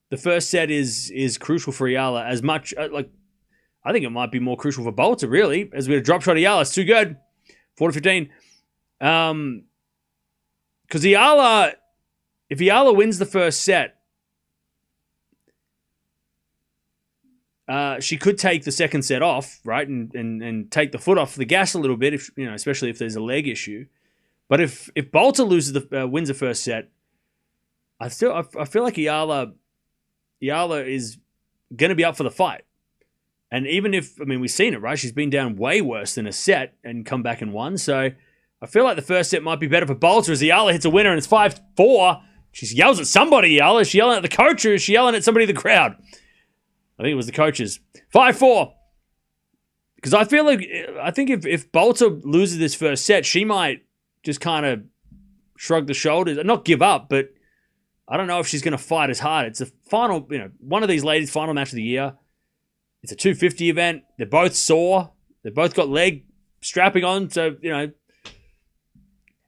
the first set is crucial for Eala as much. I think it might be more crucial for Boulter, really, as we had a drop shot Eala. It's too good. 4-15. Because if Eala wins the first set, she could take the second set off, right, and take the foot off the gas a little bit, especially if there's a leg issue. But if Boulter wins the first set, I feel like Eala is going to be up for the fight. And even we've seen it, right? She's been down way worse than a set and come back and won. So I feel like the first set might be better for Boulter as Eala hits a winner and it's 5-4. She yells at somebody, Eala. Is she yelling at the coach or is she yelling at somebody in the crowd? I think it was the coaches. 5-4. Because I think if Boulter loses this first set, she might just kind of shrug the shoulders. Not give up, but I don't know if she's going to fight as hard. It's the final, one of these ladies' final match of the year. It's a 250 event. They're both sore. They've both got leg strapping on. So,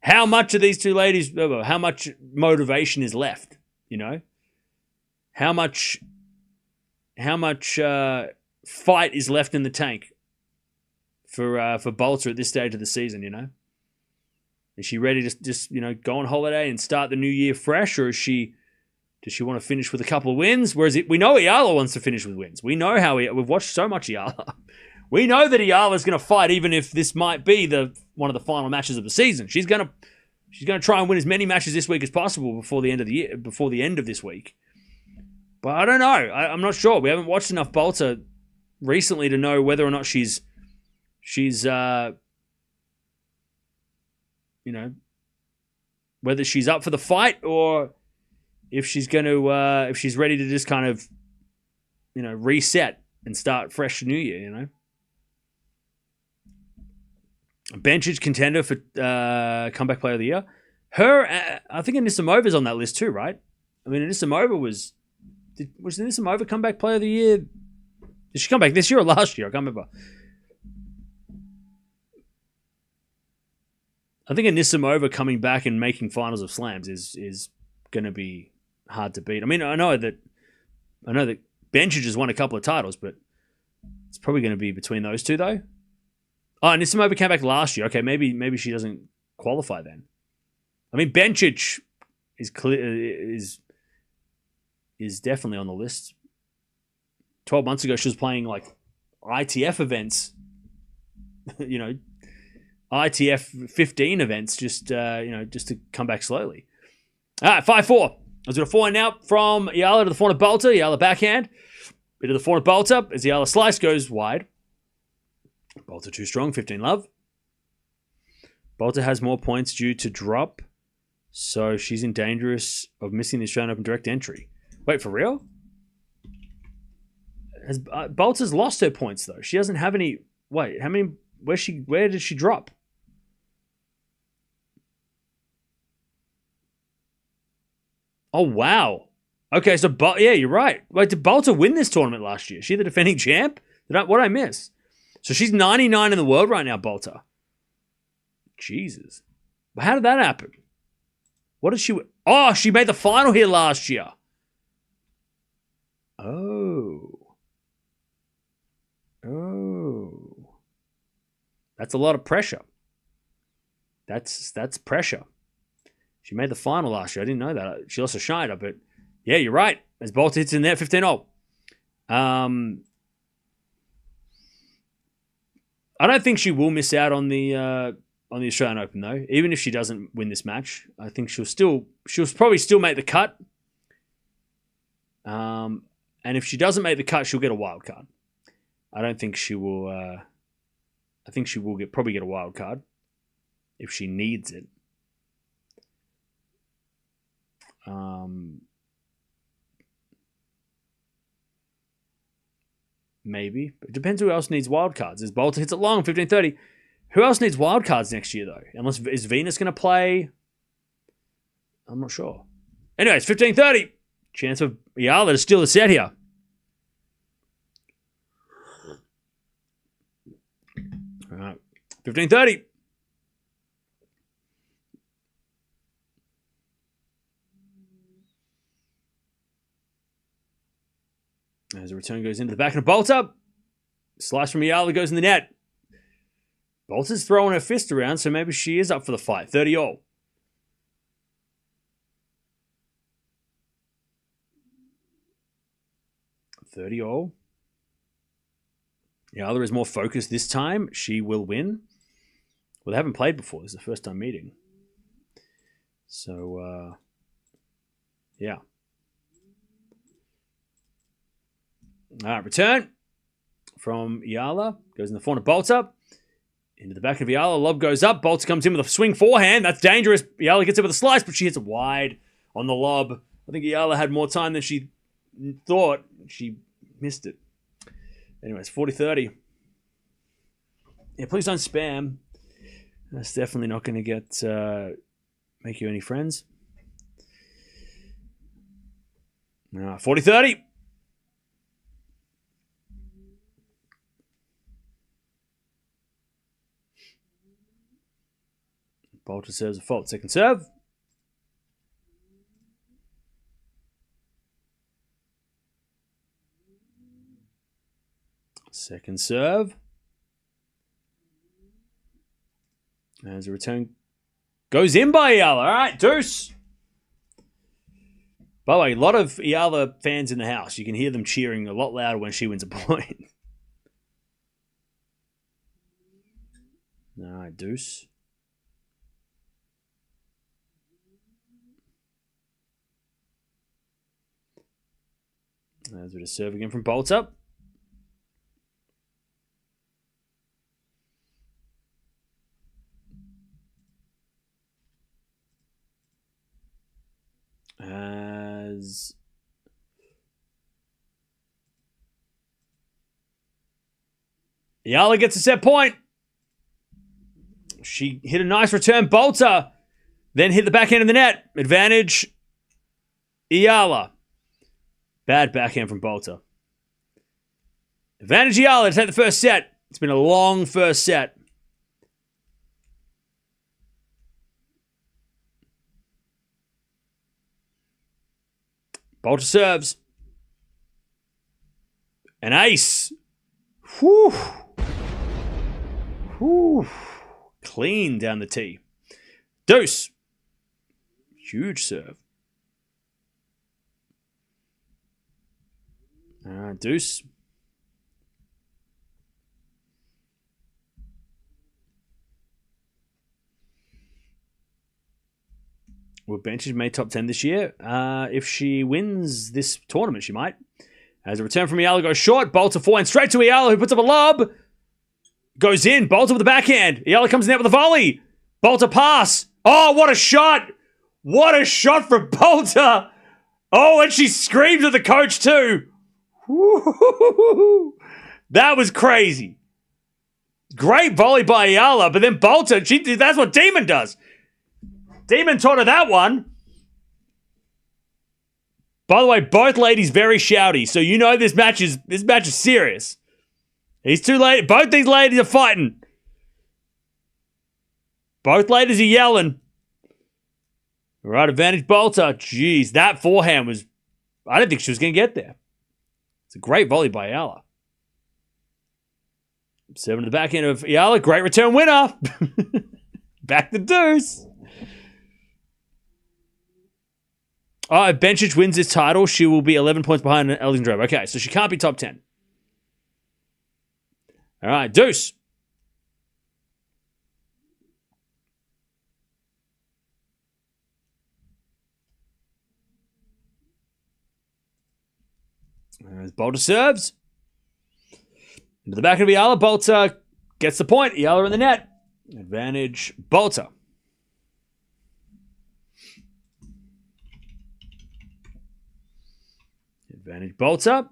how much of these two ladies, how much motivation is left? How much fight is left in the tank for Boulter at this stage of the season? Is she ready to just go on holiday and start the new year fresh, or does she want to finish with a couple of wins? Whereas we know Eala wants to finish with wins. We know we've watched so much Eala. We know that Eala is going to fight, even if this might be one of the final matches of the season. She's going to try and win as many matches this week as possible before the end of the year, before the end of this week. But I don't know. I'm not sure. We haven't watched enough Boulter recently to know whether or not she's whether she's up for the fight or if she's going to if she's ready to just kind of reset and start fresh new year. Benchage contender for comeback player of the year. I think Anisimova's on that list too, right? Anisimova was Anisimova comeback player of the year? Did she come back this year or last year? I can't remember. I think Anisimova coming back and making finals of slams is going to be hard to beat. I know that Benchage has won a couple of titles, but it's probably going to be between those two though. Oh, Anisimova came back last year. Okay, maybe she doesn't qualify then. Benchage is definitely on the list. 12 months ago, she was playing like ITF events, ITF 15 events just to come back slowly. All right, 5-4. Let's do a forehand now from Eala to the forehand of Boulter. Eala backhand. Bit of the forehand of Boulter as Eala slice goes wide. Boulter too strong, 15 love. Boulter has more points due to drop, so she's in dangerous of missing the Australian Open direct entry. Wait, for real? Boulter's lost her points though. She doesn't have any. Wait, how many? Where did she drop? Oh wow. Okay, so yeah, you're right. Wait, did Boulter win this tournament last year? Is she the defending champ? What did I miss? So she's 99 in the world right now, Boulter. Jesus. How did that happen? What did she... Oh, she made the final here last year. Oh. That's a lot of pressure. That's pressure. She made the final last year. I didn't know that. She lost a shiner, but yeah, you're right. As Boulter hits in there, 15-0. I don't think she will miss out on the Australian Open though. Even if she doesn't win this match, I think she'll probably still make the cut. And if she doesn't make the cut, she'll get a wild card. I don't think she will. I think she will probably get a wild card if she needs it. Maybe. It depends who else needs wild cards. As Boulter hits it long, 15-30. Who else needs wild cards next year, though? Unless, is Venus going to play? I'm not sure. Anyways, 15-30. Chance of Eala to steal the set here. All right. 15-30. As the return goes into the back of Boulter. Slice from Eala goes in the net. Boulter's throwing her fist around, so maybe she is up for the fight. 30-all. Eala is more focused this time. She will win. Well, they haven't played before. This is the first time meeting. So, yeah. All right, return from Eala. Goes in the forehand of Boulter. Into the back of Eala. Lob goes up. Boulter comes in with a swing forehand. That's dangerous. Eala gets it with a slice, but she hits it wide on the lob. I think Eala had more time than she thought. She missed it. Anyways, 40-30. Yeah, please don't spam. That's definitely not going to get make you any friends. 40-30. Boulter serves a fault. Second serve. Second serve. As a return goes in by Eala. All right, deuce. By the way, a lot of Eala fans in the house. You can hear them cheering a lot louder when she wins a point. All right, deuce. As we just serve again from Boulter. As Eala gets a set point. She hit a nice return. Boulter then hit the backhand of the net. Advantage Eala. Bad backhand from Boulter. Advantage Eala to take the first set. It's been a long first set. Boulter serves. An ace. Whew. Whew. Clean down the tee. Deuce. Huge serve. Deuce. Will Bencic make top 10 this year? If she wins this tournament, she might. As a return from Eala goes short. Boulter forehand straight to Eala, who puts up a lob. Goes in. Boulter with the backhand. Eala comes in out with a volley. Boulter pass. Oh, what a shot. What a shot from Boulter. Oh, and she screams at the coach too. Woo-hoo-hoo-hoo. That was crazy. Great volley by Eala, but then Boulter, that's what Demon does. Demon taught her that one. By the way, both ladies very shouty, so you know this match is serious. These two ladies, both these ladies are fighting. Both ladies are yelling. All right, advantage Boulter. Jeez, that forehand was, I didn't think she was going to get there. It's a great volley by Eala. 7 to the back end of Eala. Great return winner. Back to deuce. Oh, if Bencic wins this title, she will be 11 points behind Alexandra Eala. Okay, so she can't be top 10. All right, deuce. As Boulter serves. Into the back of Eala. Boulter gets the point. Eala in the net. Advantage Boulter. Advantage Boulter.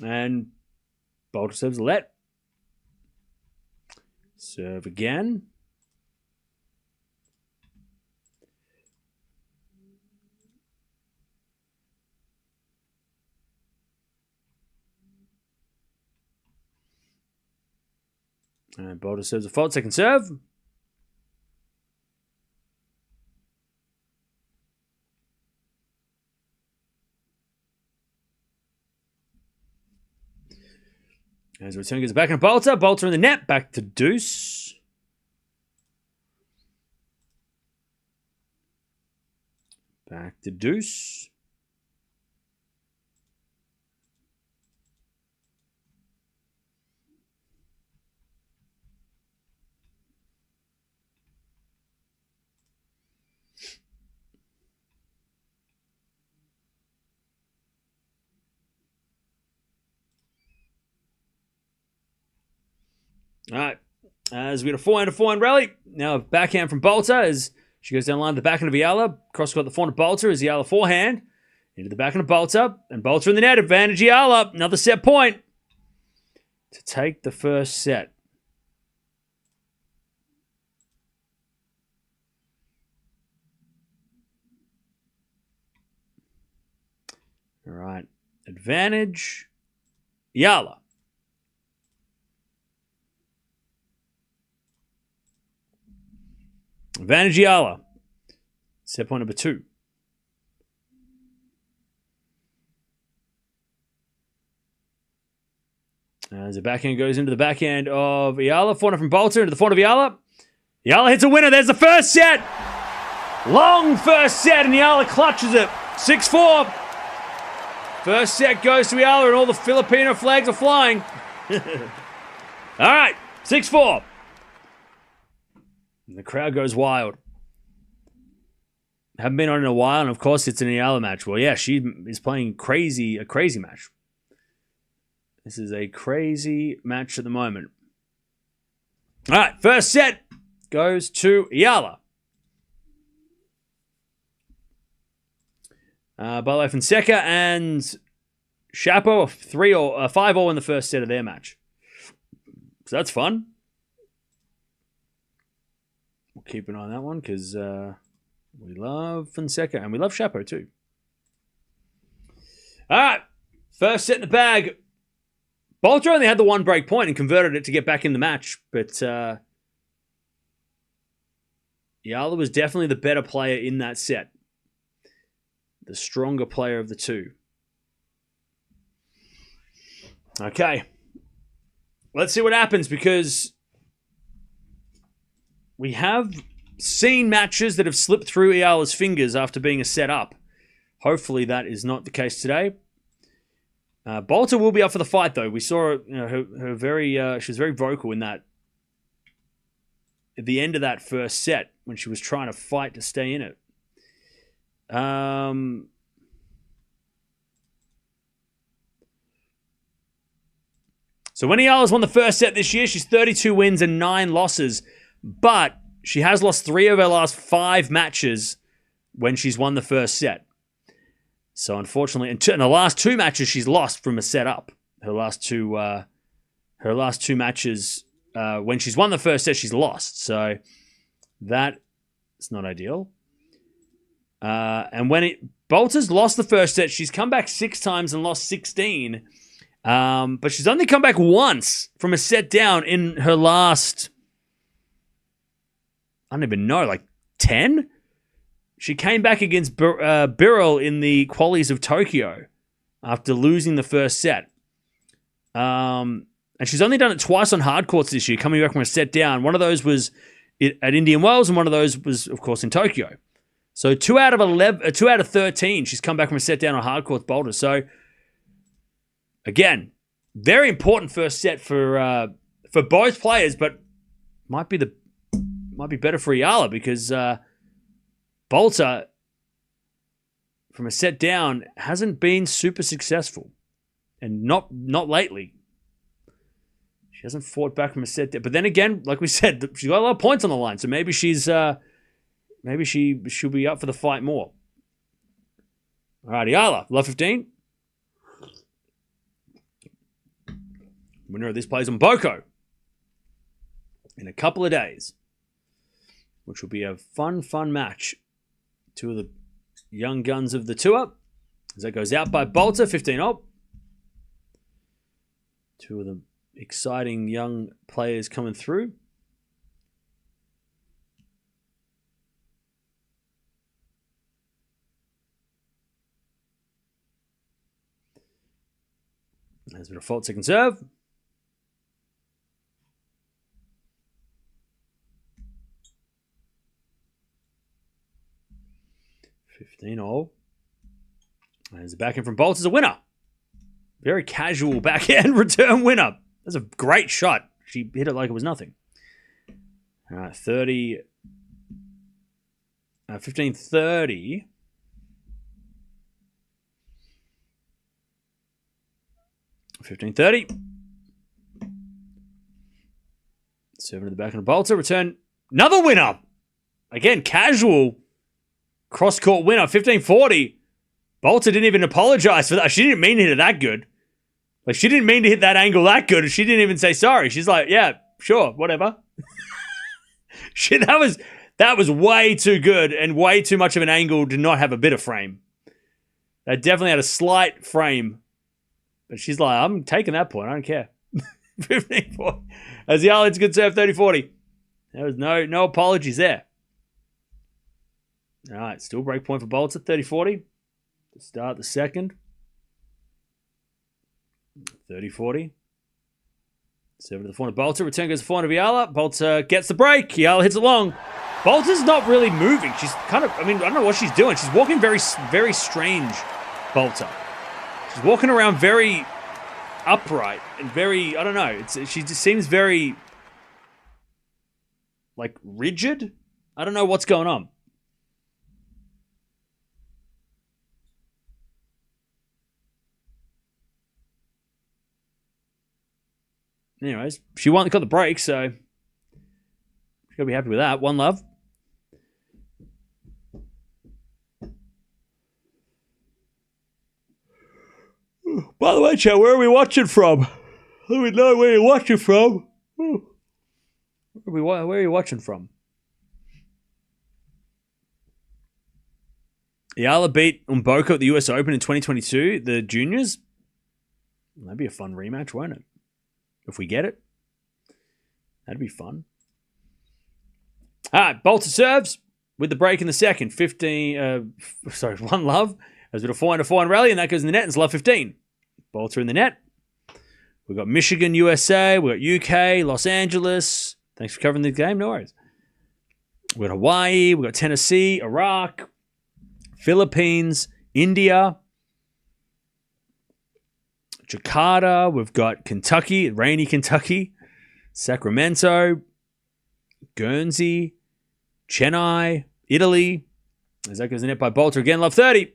And Boulter serves a let. Serve again. And Boulter serves a fault. Second serve. As the return goes back on Boulter. Boulter in the net. Back to deuce. Back to deuce. All right, as we got a forehand rally. Now a backhand from Boulter as she goes down the line to the backhand of Eala. Cross court the forehand of Boulter as Eala forehand. Into the backhand of Boulter. And Boulter in the net. Advantage Eala. Another set point to take the first set. All right, advantage Eala. Advantage Eala. Set point number 2. As the backhand goes into the backhand of Eala. Forehand from Boulter into the forehand of Eala. Eala hits a winner. There's the first set. Long first set, and Eala clutches it. 6-4. First set goes to Eala, and all the Filipino flags are flying. All right, 6-4. And the crowd goes wild. Haven't been on in a while, and of course it's an Eala match. Well, yeah, she is playing a crazy match. This is a crazy match at the moment. All right, first set goes to Eala. By the way, Fonseca and Shapo are 5-5 in the first set of their match. So that's fun. We'll keep an eye on that one because we love Fonseca and we love Shapo too. All right, first set in the bag. Boulter only had the one break point and converted it to get back in the match, but Eala was definitely the better player in that set. The stronger player of the two. Okay. Let's see what happens because we have seen matches that have slipped through Eala's fingers after being a set up. Hopefully that is not the case today. Boulter will be up for the fight, though. We saw her very. She was very vocal in that. At the end of that first set, when she was trying to fight to stay in it. So when Eala's won the first set this year, she's 32 wins and 9 losses. But she has lost 3 of her last 5 matches when she's won the first set. So unfortunately, in the last 2 matches, she's lost from a set up. Her last two matches, when she's won the first set, she's lost. So that is not ideal. And when Boulter's lost the first set, she's come back 6 times and lost 16. But she's only come back once from a set down in her last, I don't even know, like 10? She came back against Birrell in the qualies of Tokyo after losing the first set. And she's only done it twice on hard courts this year, coming back from a set down. One of those was at Indian Wells, and one of those was, of course, in Tokyo. So 2 out of 13, she's come back from a set down on hard courts Boulter. So again, very important first set for both players, but might be better for Eala because Boulter, from a set down, hasn't been super successful, and not lately. She hasn't fought back from a set down. But then again, like we said, she's got a lot of points on the line, so maybe she'll be up for the fight more. All right, Eala, love 15. Winner of this plays on Boko in a couple of days, which will be a fun match. 2 of the young guns of the tour. As that goes out by Boulter, 15-0. 2 of the exciting young players coming through. There's a bit of fault second serve. $15-0. There's a backhand from Boulter as a winner. Very casual backhand return winner. That's a great shot. She hit it like it was nothing. All right, 15-30. 15-30. Serving to the backhand of Boulter. Return. Another winner. Again, casual cross-court winner. 15-40. Boulter didn't even apologize for that. She didn't mean to hit it that good. Like, she didn't mean to hit that angle that good. She didn't even say sorry. She's like, yeah, sure, whatever. That was way too good and way too much of an angle to not have a bit of frame. That definitely had a slight frame. But she's like, I'm taking that point. I don't care. 15-40. As Eala hits a good serve, 30-40. There was no apologies there. All right, still break point for Boulter, 30-40. To start the second. 30-40. Serve to the forehand of Boulter. Return goes to the forehand of Eala. Boulter gets the break. Eala hits it long. Boulter's not really moving. She's kind of, I don't know what she's doing. She's walking very, very strange, Boulter. She's walking around very upright and very, I don't know. She just seems very, like, rigid. I don't know what's going on. Anyways, she got the break, so she's got to be happy with that. 1-love. By the way, chat, where are we watching from? Let me know where you're watching from. Where are you watching from? Eala beat Mboko at the US Open in 2022, the juniors. That'd be a fun rematch, won't it? If we get it. That'd be fun. All right, Boulter serves with the break in the second. 1-love. There's a bit of forehand rally, and that goes in the net, and it's love 15. Boulter in the net. We've got Michigan, USA. We've got UK, Los Angeles. Thanks for covering the game. No worries. We've got Hawaii. We've got Tennessee, Iraq, Philippines, India, Jakarta. We've got Kentucky, rainy Kentucky, Sacramento, Guernsey, Chennai, Italy. As that goes in net by Boulter again, love 30.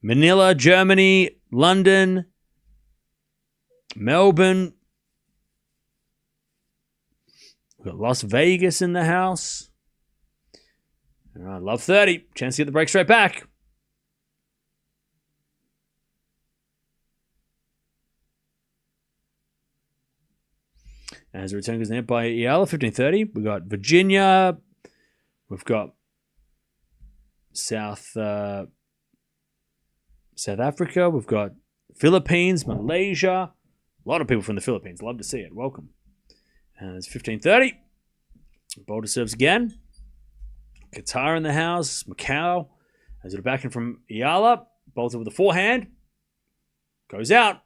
Manila, Germany, London, Melbourne. We've got Las Vegas in the house. All right, love 30. Chance to get the break straight back. As the return goes in by Eala, 15:30. We've got Virginia. We've got South Africa. We've got Philippines, Malaysia. A lot of people from the Philippines. Love to see it. Welcome. And it's 15:30. Boulter serves again. Qatar in the house. Macau. As it'll back in from Eala. Boulter with a forehand. Goes out.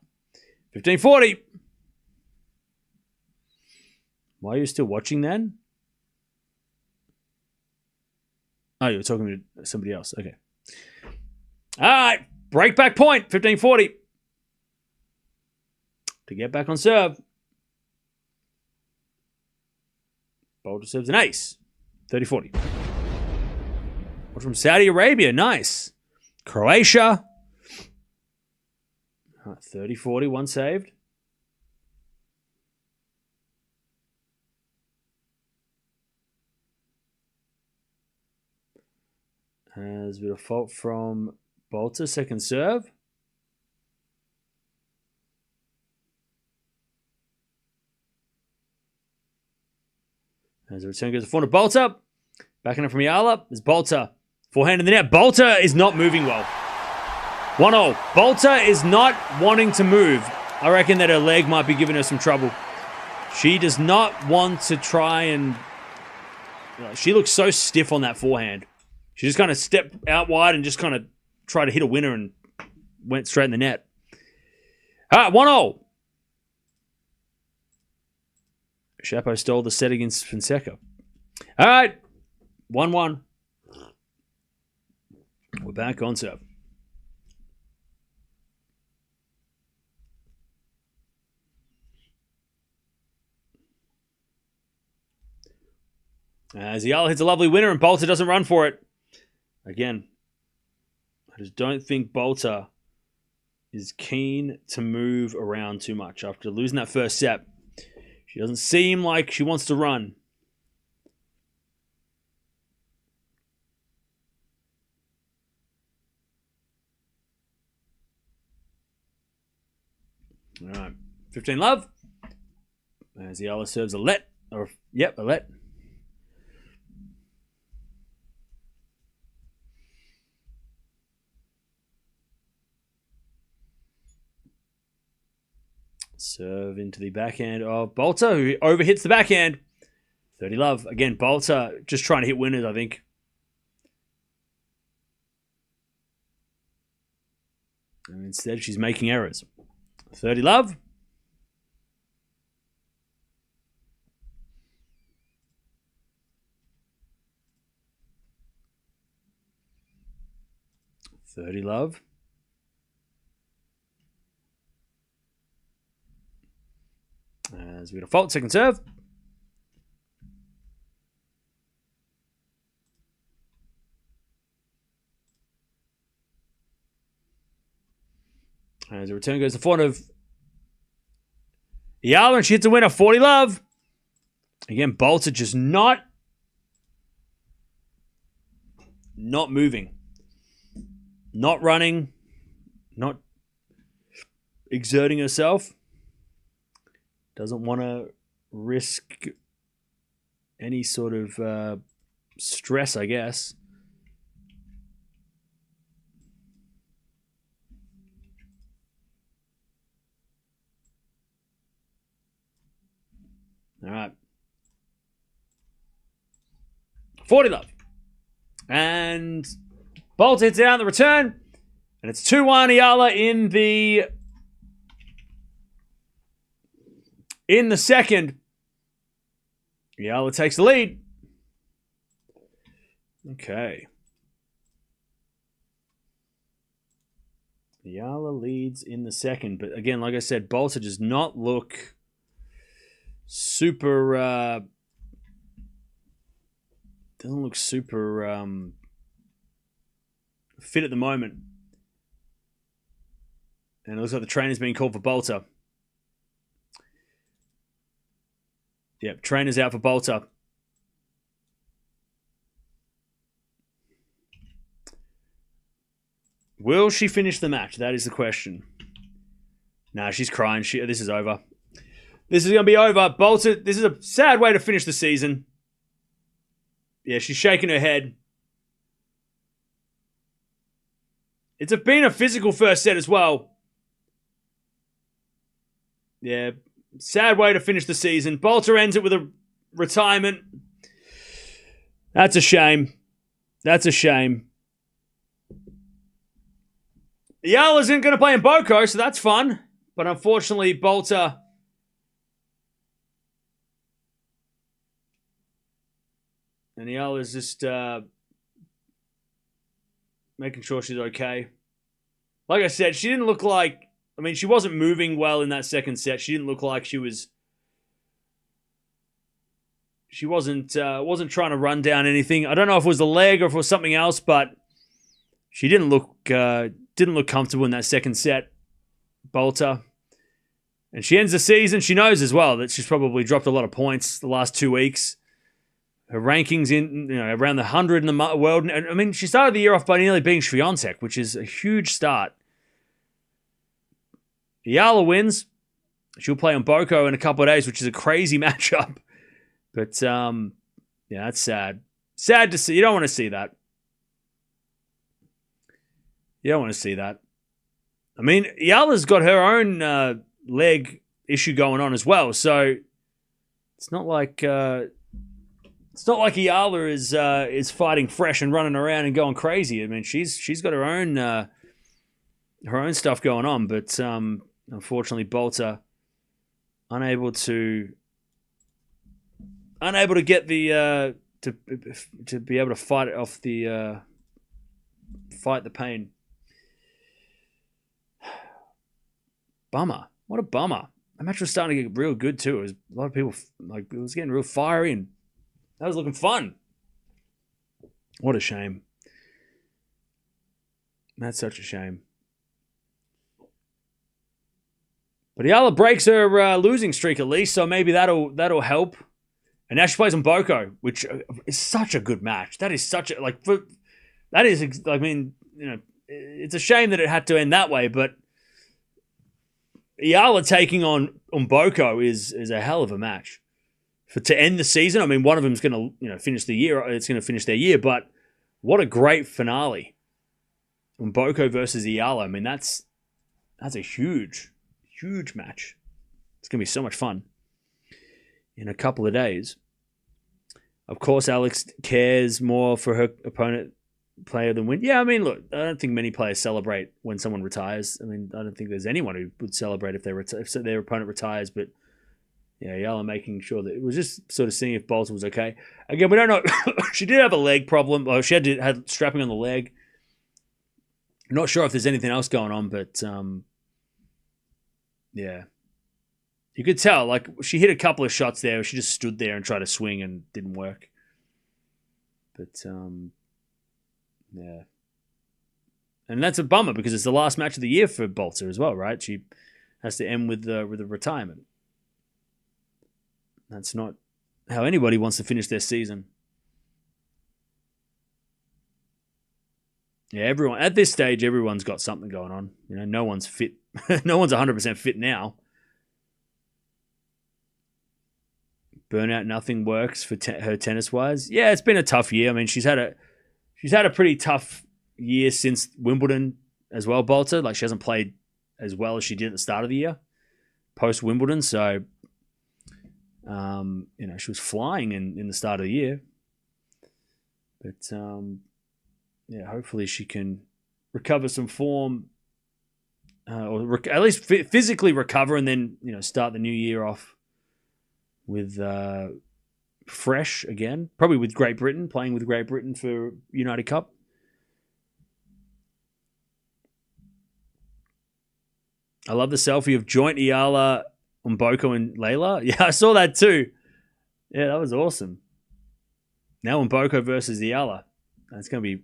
15:40. Why are you still watching then? Oh, you were talking to somebody else. Okay. All right. Break back point. 15:40. To get back on serve. Boulter serves an ace. 30-40. One from Saudi Arabia. Nice. Croatia. 30-40. One saved. Has a bit of fault from Boulter. Second serve. As the return goes to forehand of Boulter. Backing up from Eala is Boulter. Forehand in the net. Boulter is not moving well. 1-0. Boulter is not wanting to move. I reckon that her leg might be giving her some trouble. She does not want to try and... She looks so stiff on that forehand. She just kind of stepped out wide and just kind of tried to hit a winner and went straight in the net. All right, 1-0. Chapo stole the set against Fonseca. All right, 1-1. We're back on serve. As Eala hits a lovely winner and Boulter doesn't run for it. Again, I just don't think Boulter is keen to move around too much after losing that first set. She doesn't seem like she wants to run. All right, 15 love. As Eala serves a let. A let. Serve into the backhand of Boulter, who overhits the backhand. 30 love. Again, Boulter just trying to hit winners, I think. And instead, she's making errors. 30 love. $30 love. As we got a fault, second serve. As the return goes to front of Eala, and she hits a winner, 40 love. Again, Boulter just not moving. Not running. Not exerting herself. Doesn't want to risk any sort of stress, I guess. All right. 40 love. And Boulter hits it out on the return. And it's 2-1 Eala in the second. Eala takes the lead. Okay. Eala leads in the second. But again, like I said, Boulter does not look super... doesn't look super fit at the moment. And it looks like the trainer's being called for Boulter. Yep, trainer's out for Boulter. Will she finish the match? That is the question. Nah, she's crying. This is over. This is going to be over. Boulter, this is a sad way to finish the season. Yeah, she's shaking her head. It's been a physical first set as well. Yeah, sad way to finish the season. Boulter ends it with a retirement. That's a shame. That's a shame. Eala isn't going to play in Boko, so that's fun. But unfortunately, Boulter... And Eala's just making sure she's okay. Like I said, she didn't look like... I mean, she wasn't moving well in that second set. She didn't look like she was... She wasn't trying to run down anything. I don't know if it was the leg or if it was something else, but she didn't look comfortable in that second set. Boulter. And she ends the season. She knows as well that she's probably dropped a lot of points the last 2 weeks. Her rankings around the 100 in the world. I mean, she started the year off by nearly beating Swiatek, which is a huge start. Eala wins. She'll play on Boko in a couple of days, which is a crazy matchup. But, yeah, that's sad. Sad to see. You don't want to see that. You don't want to see that. I mean, Eala's got her own leg issue going on as well, so it's not like Eala is fighting fresh and running around and going crazy. I mean, she's got her own stuff going on, but unfortunately, Boulter unable to get the to be able to fight the pain. Bummer. What a bummer. The match was starting to get real good too. It was a lot of people it was getting real fiery and that was looking fun. What a shame. That's such a shame. But Eala breaks her losing streak at least, so maybe that'll help. And now she plays on Boko, which is such a good match. That is such a it's a shame that it had to end that way, but Eala taking on Boko is a hell of a match. To end the season, I mean, one of them's going to finish the year. It's going to finish their year, but what a great finale. Boko versus Eala. I mean, that's a huge match. It's going to be so much fun in a couple of days. Of course, Alex cares more for her opponent player than win. Yeah, I mean, look, I don't think many players celebrate when someone retires. I mean, I don't think there's anyone who would celebrate if their opponent retires, but yeah, Eala making sure that it was just sort of seeing if Boulter was okay. Again, we don't know. She did have a leg problem. Well, she had strapping on the leg. Not sure if there's anything else going on, but yeah. You could tell, like, she hit a couple of shots there. She just stood there and tried to swing and didn't work. But, yeah. And that's a bummer because it's the last match of the year for Boulter as well, right? She has to end with a retirement. That's not how anybody wants to finish their season. Yeah, everyone at this stage, everyone's got something going on. No one's fit. No one's 100% fit now. Burnout, nothing works for her tennis-wise. Yeah, it's been a tough year. I mean, she's had a pretty tough year since Wimbledon as well, Boulter. Like, she hasn't played as well as she did at the start of the year, post-Wimbledon. So, she was flying in the start of the year. But, yeah, hopefully she can recover some form, or at least physically recover, and then start the new year off with fresh again. Probably with Great Britain, playing with Great Britain for United Cup. I love the selfie of joint Eala, Mboko, and Layla. Yeah, I saw that too. Yeah, that was awesome. Now Mboko versus Eala. That's going to be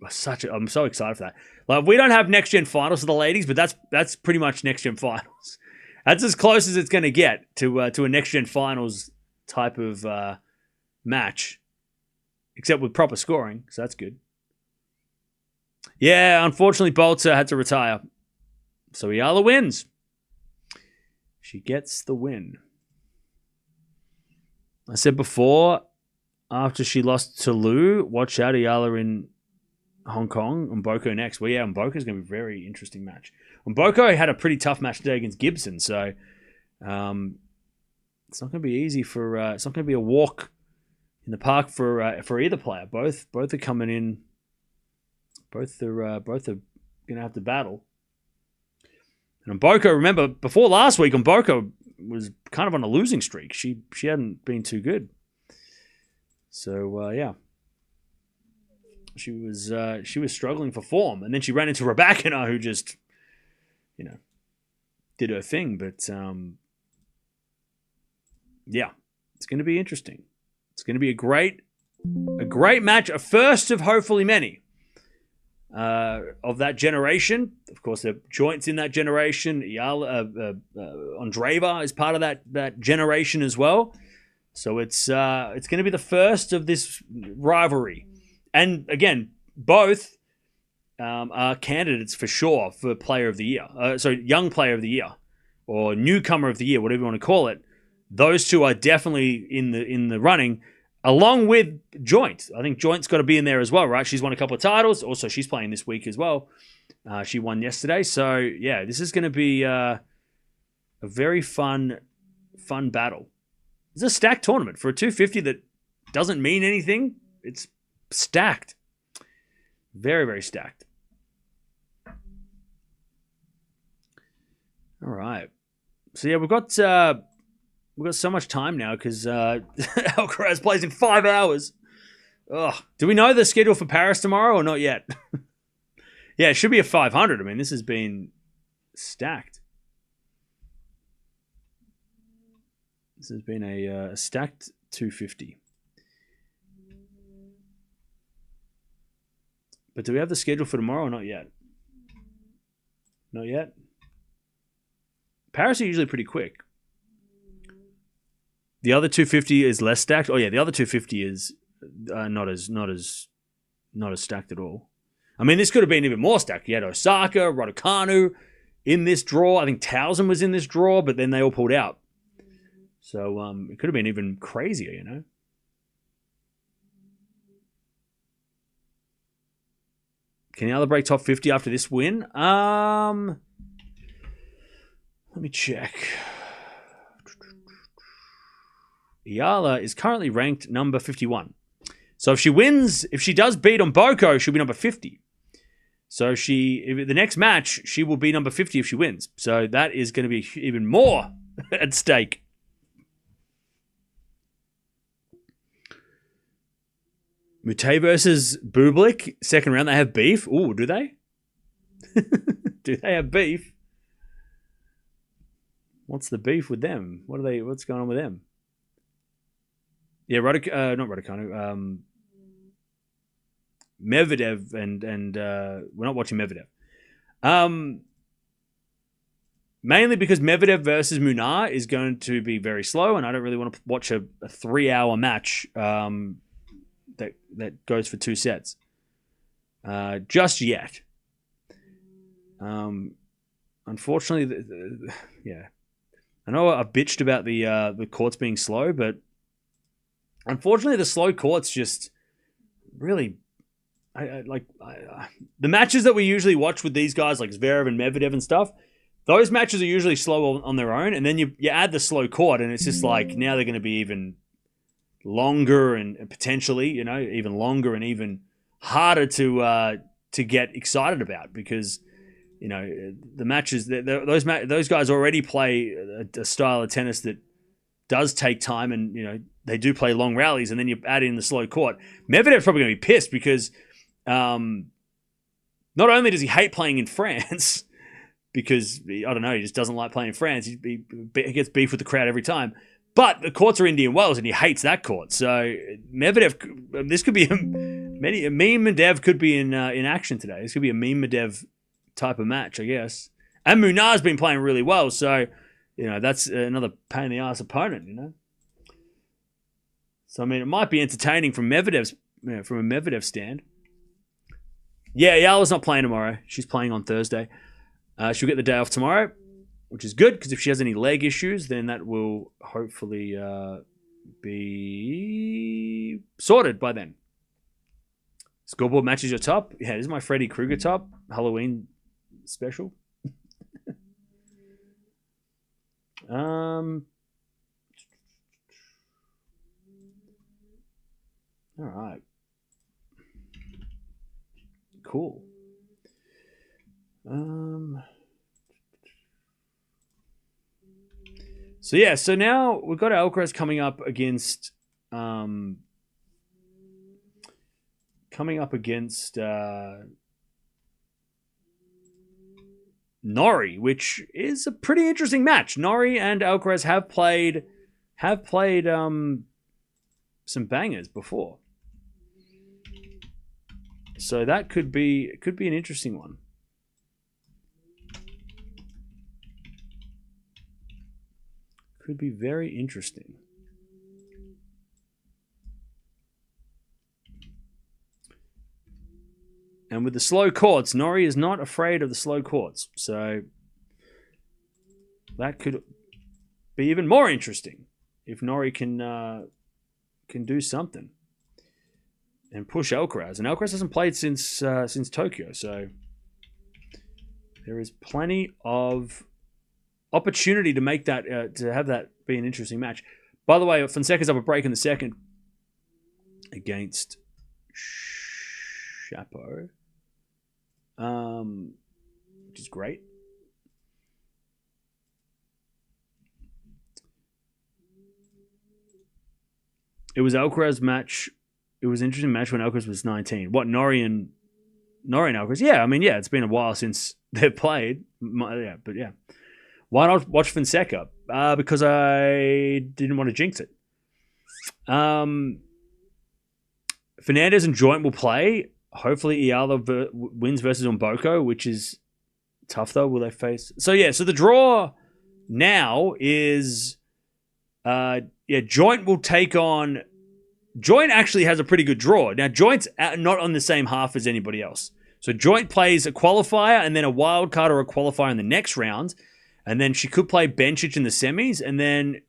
I'm so excited for that. Like, we don't have next gen finals for the ladies, but that's pretty much next gen finals. That's as close as it's going to get to a next gen finals type of match, except with proper scoring. So that's good. Yeah, unfortunately, Boulter had to retire, so Eala wins. She gets the win. I said before, after she lost to Liu, watch out Eala in Hong Kong. Mboko next. Well, yeah, Mboko's going to be a very interesting match. Mboko had a pretty tough match today against Gibson, so it's not going to be easy for. It's not going to be a walk in the park for either player. Both are coming in. Both are going to have to battle. And Mboko, remember before last week, Mboko was kind of on a losing streak. She hadn't been too good. So yeah, she was struggling for form, and then she ran into Raducanu, who just, did her thing. But yeah, it's going to be interesting. It's going to be a great match, a first of hopefully many of that generation. Of course, the joints in that generation. Andreeva is part of that generation as well. So it's going to be the first of this rivalry. And again, both are candidates for sure for Player of the Year. Young Player of the Year or Newcomer of the Year, whatever you want to call it. Those two are definitely in the running, along with Joint. I think Joint's got to be in there as well, right? She's won a couple of titles. Also, she's playing this week as well. She won yesterday. So yeah, this is going to be a very fun battle. It's a stacked tournament for a 250 that doesn't mean anything. It's stacked. Very, very stacked. All right. So yeah, we've got so much time now because Alcaraz plays in 5 hours. Ugh. Do we know the schedule for Paris tomorrow or not yet? Yeah, it should be a 500. I mean, this has been stacked. This has been a stacked 250. But do we have the schedule for tomorrow or not yet? Not yet. Paris are usually pretty quick. The other 250 is less stacked. Oh yeah, the other 250 is not as stacked at all. I mean, this could have been even more stacked. You had Osaka, Raducanu in this draw. I think Towson was in this draw, but then they all pulled out. So it could have been even crazier, Can Eala break top 50 after this win? Let me check. Eala is currently ranked number 51. So if she does beat Mboko, she'll be number 50. So if the next match, she will be number 50 if she wins. So that is going to be even more at stake. Mute versus Bublik, second round. They have beef. Ooh, do they? Do they have beef? What's the beef with them? What's going on with them? Yeah, not Raducanu. Medvedev and we're not watching Medvedev. Mainly because Medvedev versus Munar is going to be very slow, and I don't really want to watch a 3-hour match that goes for 2 sets just yet. Unfortunately, yeah, I know I've bitched about the courts being slow, but unfortunately, the slow courts just really. The matches that we usually watch with these guys, like Zverev and Medvedev and stuff. Those matches are usually slow on their own, and then you add the slow court, and it's just like now they're going to be even longer and potentially, even longer and even harder to get excited about because, the matches those guys already play a style of tennis that does take time, and they do play long rallies, and then you add in the slow court. Medvedev's probably going to be pissed because not only does he hate playing in France. because, I don't know, he just doesn't like playing in France. He gets beef with the crowd every time. But the courts are Indian Wells, and he hates that court. So Medvedev, this could be Meme Medvedev could be in action today. This could be a Meme Medvedev type of match, I guess. And Munar's been playing really well, so that's another pain in the ass opponent. So I mean, it might be entertaining from Medvedev's from a Medvedev stand. Yeah, Eala's not playing tomorrow. She's playing on Thursday. She'll get the day off tomorrow, which is good, because if she has any leg issues, then that will hopefully be sorted by then. Scoreboard matches your top. Yeah, this is my Freddy Krueger top. Halloween special. All right. Cool. So now we've got Alcaraz coming up against Norrie, which is a pretty interesting match. Norrie and Alcaraz have played some bangers before. So that could be an interesting one. Could be very interesting. And with the slow courts, Norrie is not afraid of the slow courts. So that could be even more interesting if Norrie can do something and push Alcaraz. And Alcaraz hasn't played since Tokyo, so there is plenty of opportunity to make that to have that be an interesting match. By the way, Fonseca's up a break in the second against Chapo, which is great. It was Alcaraz match. It was an interesting match when Alcaraz was 19. What, Norrie and Alcaraz? Yeah, I mean, yeah, it's been a while since they've played. Yeah, but yeah. Why not watch Fonseca? Because I didn't want to jinx it. Fernandez and Joint will play. Hopefully Eala wins versus Mboko, which is tough though. Will they face? So yeah, so the draw now is Joint will take on. Joint actually has a pretty good draw. Now Joint's not on the same half as anybody else. So Joint plays a qualifier and then a wild card or a qualifier in the next round. And then she could play Bencic in the semis. And then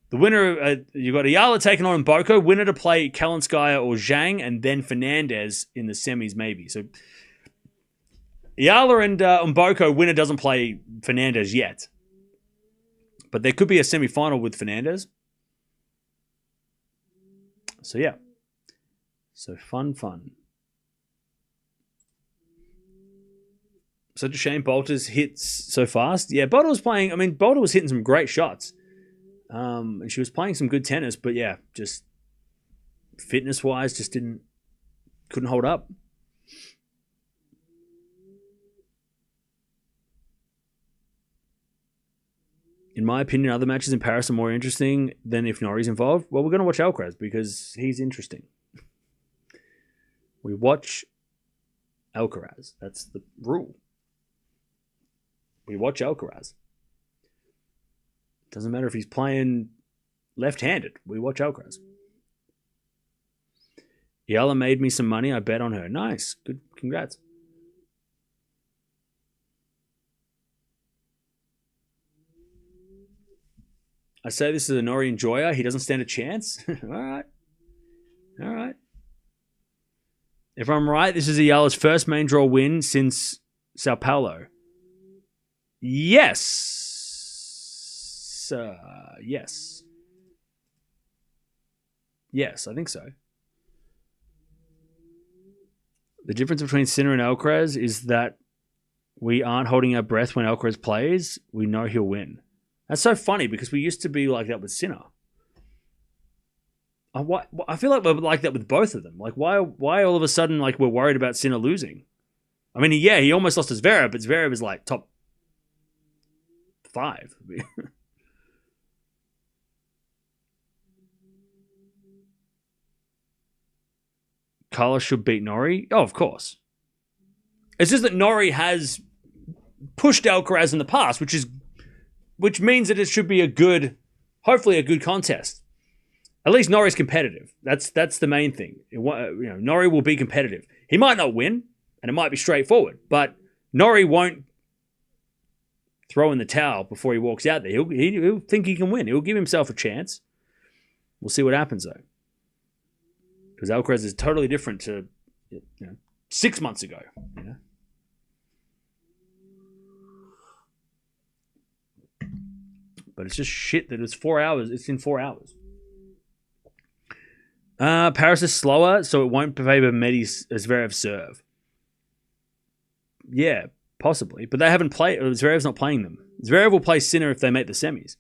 the winner, you've got Eala taking on Mboko, winner to play Kalinskaya or Zhang, and then Fernandez in the semis maybe. So Eala and Mboko, winner doesn't play Fernandez yet. But there could be a semi-final with Fernandez. So yeah. So fun. Such a shame Boulter's hits so fast. Yeah, Boulter was hitting some great shots. And she was playing some good tennis, but yeah, just fitness-wise, just couldn't hold up. In my opinion, other matches in Paris are more interesting than if Norrie's involved. Well, we're going to watch Alcaraz because he's interesting. We watch Alcaraz. That's the rule. We watch Alcaraz. Doesn't matter if he's playing left-handed. We watch Alcaraz. Eala made me some money. I bet on her. Nice. Good. Congrats. I say this is a Norrie enjoyer. He doesn't stand a chance. All right. If I'm right, this is Eala's first main draw win since Sao Paulo. Yes. Yes. Yes, I think so. The difference between Sinner and Alcaraz is that we aren't holding our breath when Alcaraz plays. We know he'll win. That's so funny because we used to be like that with Sinner. I feel like we're like that with both of them. Like, why all of a sudden like we're worried about Sinner losing? I mean, he almost lost to Zverev, but Zverev is like top 5. Carlos should beat Norrie. Oh, of course. It's just that Norrie has pushed Alcaraz in the past, which means that it should be hopefully a good contest. At least Norrie's competitive. That's the main thing. Norrie will be competitive. He might not win, and it might be straightforward, but Norrie won't throw in the towel before he walks out there. He'll think he can win. He'll give himself a chance. We'll see what happens, though. Because Alcaraz is totally different to 6 months ago. But it's just shit that it's 4 hours. It's in 4 hours. Paris is slower, so it won't favor Zverev's serve. Yeah, possibly. But they haven't played. Zverev's not playing them. Zverev will play Sinner if they make the semis.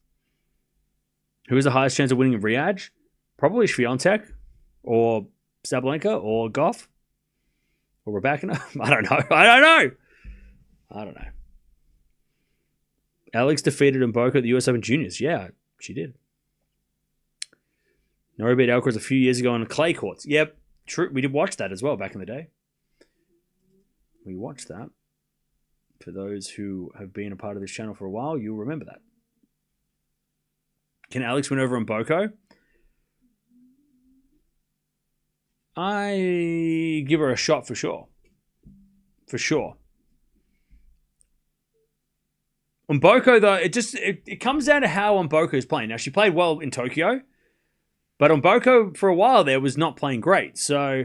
Who has the highest chance of winning in Riyadh? Probably Swiatek or Sabalenka or Gauff or Raducanu. I don't know. Alex defeated Mboka at the US Open Juniors. Yeah, she did. Norrie beat Alcaraz a few years ago on clay courts. Yep, true. We did watch that as well back in the day. We watched that. For those who have been a part of this channel for a while, you'll remember that. Can Alex win over Mboka? I give her a shot for sure. For sure. Mboka, though, it comes down to how Mboka is playing. Now, she played well in Tokyo, but Mboka, for a while there, was not playing great. So,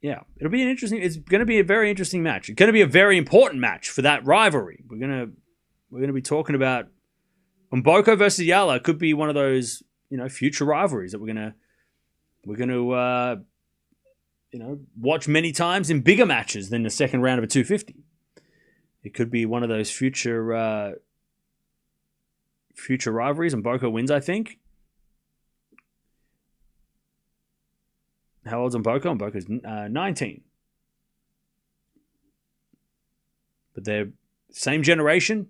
yeah, it's going to be a very interesting match. It's going to be a very important match for that rivalry. We're going to be talking about Mboka versus Eala. Could be one of those, future rivalries that we're going to watch many times in bigger matches than the second round of a 250. It could be one of those future rivalries, and Mboka wins, I think. How old's Mboka? Mboka's 19. But they're same generation.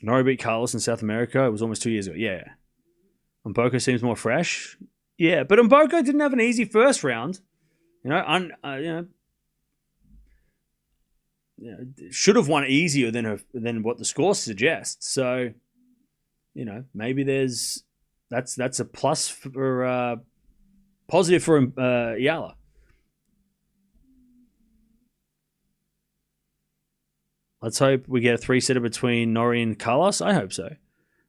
Norrie beat Carlos in South America. It was almost 2 years ago. Yeah. Mboka seems more fresh. Yeah, but Mboka didn't have an easy first round. Should have won easier than what the score suggests. So, maybe that's a plus for positive for Eala. Let's hope we get a 3-setter between Norrie and Carlos. I hope so.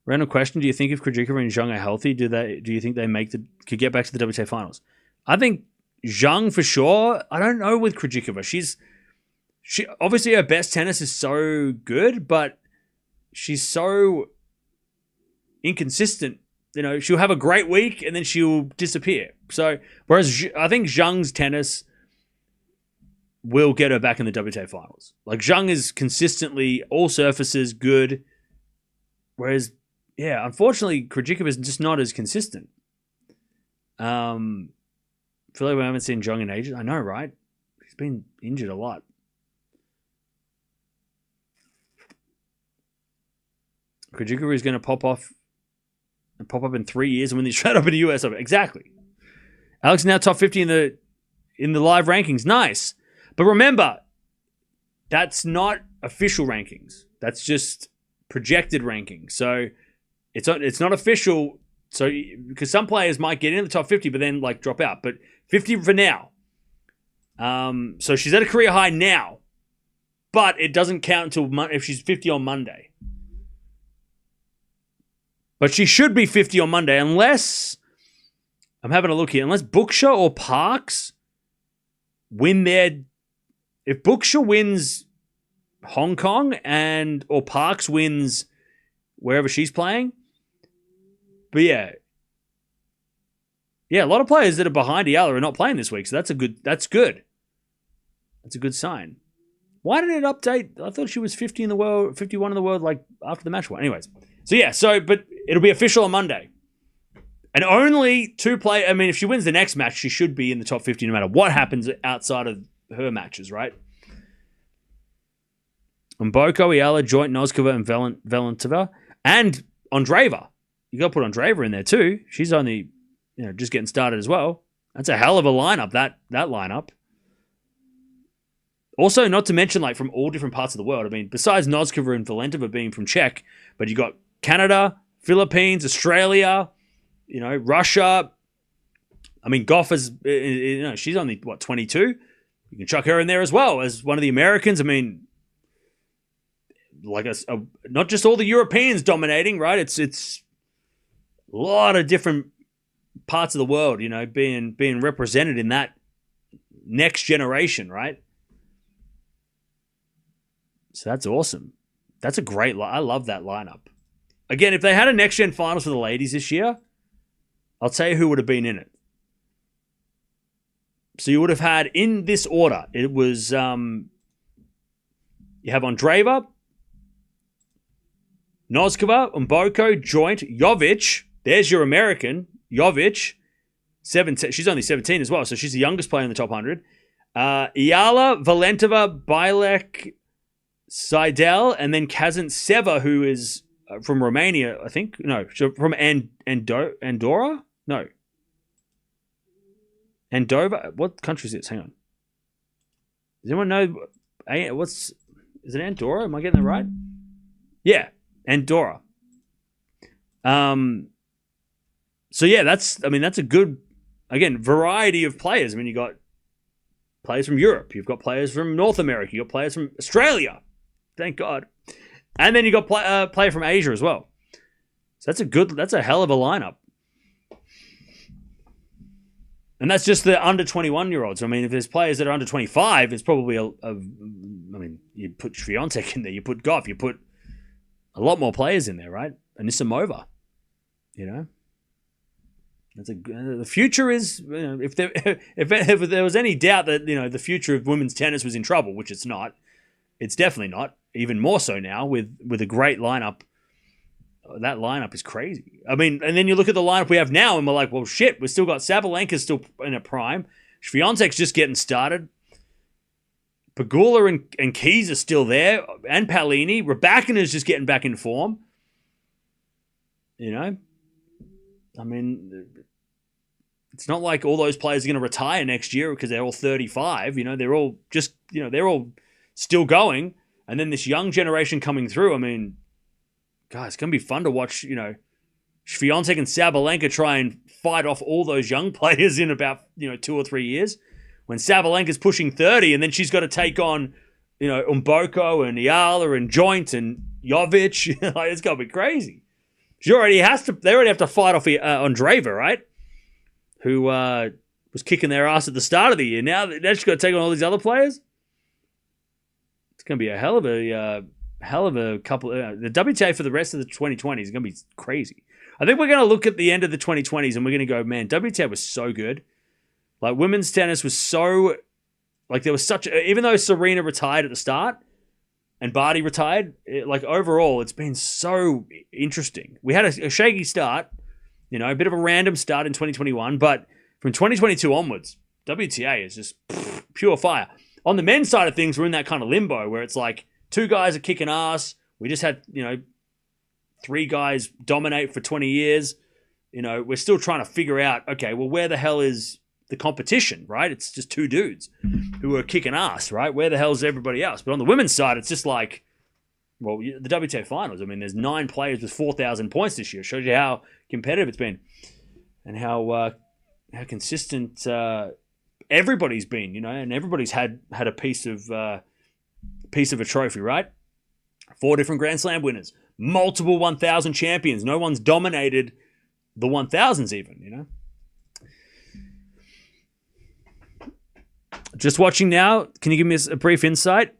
Random question: do you think if Krejcikova and Zhang are healthy, do you think they could get back to the WTA finals? I think Zhang for sure. I don't know with Krejcikova. She obviously her best tennis is so good, but she's so inconsistent. She'll have a great week and then she'll disappear. So, whereas I think Zhang's tennis will get her back in the WTA finals. Like, Zhang is consistently all surfaces good, whereas, unfortunately, Krejcikova is just not as consistent. I feel like we haven't seen Zhang in ages. I know, right? He's been injured a lot. Krejcikova is going to pop up in 3 years and win the Australian Open in the US Open. Exactly. Alex is now top 50 in the live rankings. Nice. But remember, that's not official rankings. That's just projected rankings. So it's not official. So because some players might get in the top 50 but then drop out. But 50 for now. So she's at a career high now. But it doesn't count until if she's 50 on Monday. But she should be 50 on Monday unless, I'm having a look here, unless Buksha or Parks win their, if Buksha wins Hong Kong or Parks wins wherever she's playing. But yeah, a lot of players that are behind Eala are not playing this week, so that's good. That's a good sign. Why did it update? I thought she was 50 in the world, 51 in the world, after the match one. Anyways. But it'll be official on Monday. And only two players, if she wins the next match, she should be in the top 50 no matter what happens outside of her matches, right? Mboko, Eala, Joint, Noskova, and Valentova, and Andreeva. You got to put Andreeva in there too. She's only, just getting started as well. That's a hell of a lineup. That lineup. Also, not to mention, like, from all different parts of the world. I mean, besides Noskova and Valentova being from Czech, but you got Canada, Philippines, Australia, Russia. I mean, Gauff is, she's only, 22? You can chuck her in there as well as one of the Americans. I mean, like not just all the Europeans dominating, right? It's a lot of different parts of the world, being represented in that next generation, right? So that's awesome. That's a great I love that lineup. Again, if they had a next gen finals for the ladies this year, I'll tell you who would have been in it. So you would have had, in this order, it was you have Andreeva, Noskova, Mboko, Joint, Jovic. There's your American, Jovic. 17. She's only 17 as well, so she's the youngest player in the top 100. Eala, Valentova, Bilek, Seidel, and then Kazantseva, who is from Romania, I think. No, from Andorra? No. Andorra? What country is it? Hang on. Does anyone know? Is it Andorra? Am I getting that right? Yeah, Andorra. So yeah, that's a good, again, variety of players. I mean, you got players from Europe, you've got players from North America, you got players from Australia, thank God, and then you got player from Asia as well. So that's a hell of a lineup, and that's just the under 21-year-olds. I mean, if there's players that are under 25, it's probably I mean, you put Swiatek in there, you put Gauff, you put a lot more players in there, right? Anisimova, the future is, if there was any doubt that the future of women's tennis was in trouble, which it's not, it's definitely not. Even more so now with a great lineup. That lineup is crazy. I mean, and then you look at the lineup we have now, and we're like, well, shit, we still got Sabalenka still in a prime. Swiatek's just getting started. Pegula and Keys are still there, and Paolini. Raducanu just getting back in form. I mean, it's not like all those players are going to retire next year because they're all 35. They're all just, they're all still going. And then this young generation coming through. I mean, guys, it's going to be fun to watch, Swiatek and Sabalenka try and fight off all those young players in about, 2 or 3 years. When Sabalenka's pushing 30 and then she's got to take on, Mboko and Eala and Joint and Jovic. It's going to be crazy. They already have to fight off Andreeva, right? Who was kicking their ass at the start of the year. Now they're just got to take on all these other players. It's going to be a hell of a couple. The WTA for the rest of the 2020s is going to be crazy. I think we're going to look at the end of the 2020s and we're going to go, man, WTA was so good. Like, women's tennis was so, like, there was such, even though Serena retired at the start and Barty retired, overall, it's been so interesting. We had a shaky start, a bit of a random start in 2021, but from 2022 onwards, WTA is just pure fire. On the men's side of things, we're in that kind of limbo where it's like 2 guys are kicking ass. We just had, 3 guys dominate for 20 years. We're still trying to figure out, okay, well, where the hell is the competition, right? It's just 2 dudes who are kicking ass, right? Where the hell is everybody else? But on the women's side, it's just like, well, the WTA finals. I mean, there's 9 players with 4,000 points this year. It shows you how competitive it's been and how consistent everybody's been, and everybody's had a piece of a trophy, right? 4 different Grand Slam winners, multiple 1,000 champions. No one's dominated the 1,000s even, Just watching now, can you give me a brief insight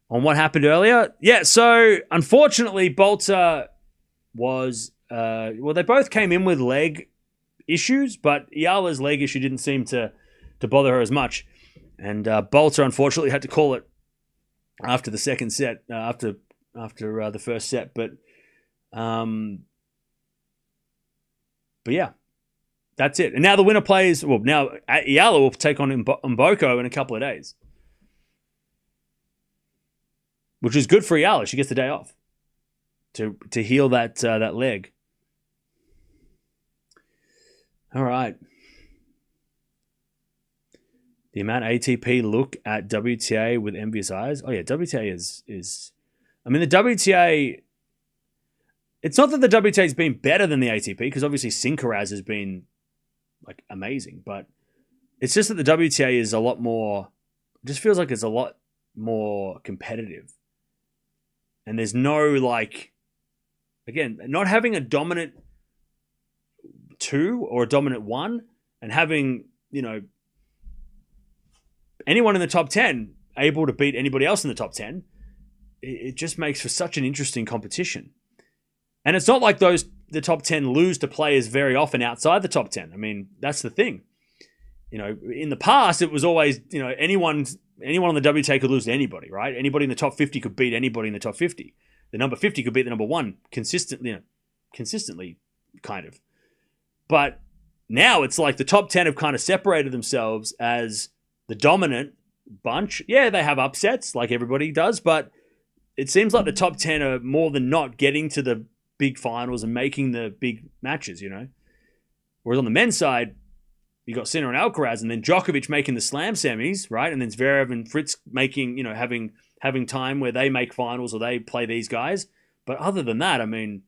on what happened earlier? Yeah, so unfortunately, Boulter was, they both came in with leg issues, but Eala's leg issue didn't seem to bother her as much. And Boulter, unfortunately, had to call it after the second set, after the first set. But yeah. That's it. And now the winner plays, now Eala will take on Mboko in a couple of days. which is good for Eala. She gets the day off to heal that leg. All right. The amount ATP look at WTA with envious eyes. Oh yeah, WTA is. I mean, the WTA. It's not that the WTA has been better than the ATP, because obviously Sinkeraz has been like amazing, but it's just that the WTA is a lot more. It just feels like it's a lot more competitive, and there's no like. Again, not having a dominant 2 or a dominant 1, and having anyone in the top 10 able to beat anybody else in the top 10, it just makes for such an interesting competition. And it's not like the top 10 lose to players very often outside the top 10. I mean, that's the thing. In the past, it was always, anyone on the WTA could lose to anybody, right? Anybody in the top 50 could beat anybody in the top 50. The number 50 could beat the number 1 consistently, kind of. But now it's like the top 10 have kind of separated themselves as the dominant bunch. Yeah, they have upsets like everybody does, but it seems like the top 10 are more than not getting to the big finals and making the big matches, Whereas on the men's side, you got Sinner and Alcaraz, and then Djokovic making the slam semis, right? And then Zverev and Fritz making, having time where they make finals or they play these guys. But other than that, I mean,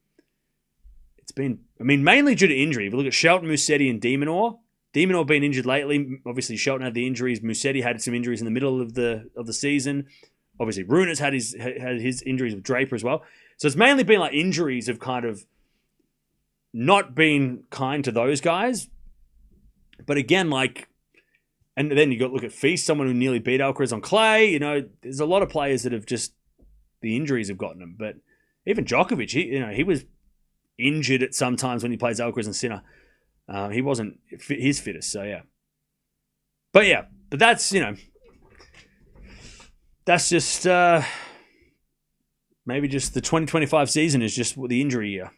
it's been, mainly due to injury. If you look at Shelton, Musetti, and de Minaur been injured lately. Obviously, Shelton had the injuries. Musetti had some injuries in the middle of the season. Obviously, Runer's had his injuries with Draper as well. So it's mainly been like injuries have kind of not been kind to those guys. But again, like, and then you got to look at Feast, someone who nearly beat Alcaraz on clay. There's a lot of players that have just, the injuries have gotten them. But even Djokovic, he was injured at some times when he plays Alcaraz and Sinner. He wasn't his fittest, so yeah. But that's, that's just, maybe just the 2025 season is just the injury year.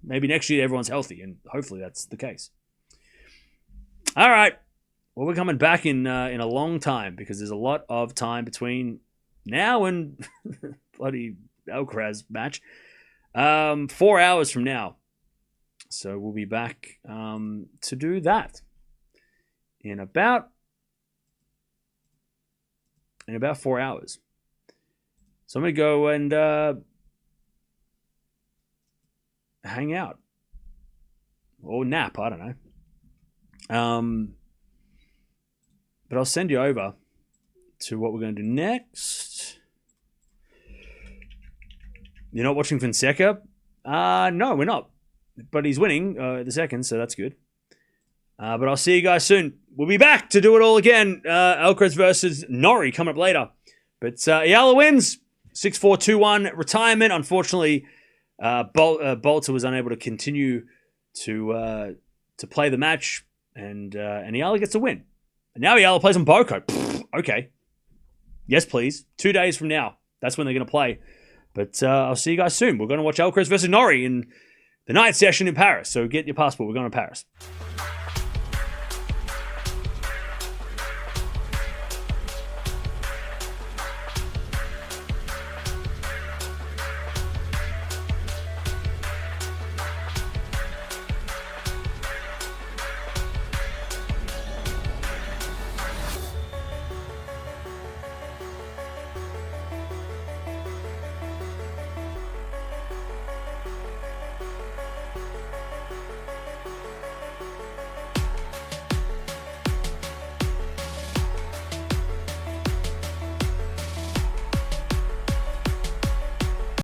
Maybe next year everyone's healthy, and hopefully that's the case. All right. Well, we're coming back in a long time, because there's a lot of time between now and bloody Alcaraz match. 4 hours from now. So we'll be back to do that in about 4 hours. So I'm going to go and hang out. Or nap, I don't know. But I'll send you over to what we're going to do next. You're not watching Fonseca? No, we're not. But he's winning the second, so that's good. But I'll see you guys soon. We'll be back to do it all again. Alcaraz versus Norrie coming up later. But Eala wins. 6-4, 2-1. Retirement. Unfortunately, Boulter was unable to continue to play the match. And Eala gets a win. And now Eala plays on Boko. Okay. Yes, please. 2 days from now. That's when they're going to play. But I'll see you guys soon. We're going to watch Alcaraz versus Norrie in the night session in Paris. So get your passport. We're going to Paris.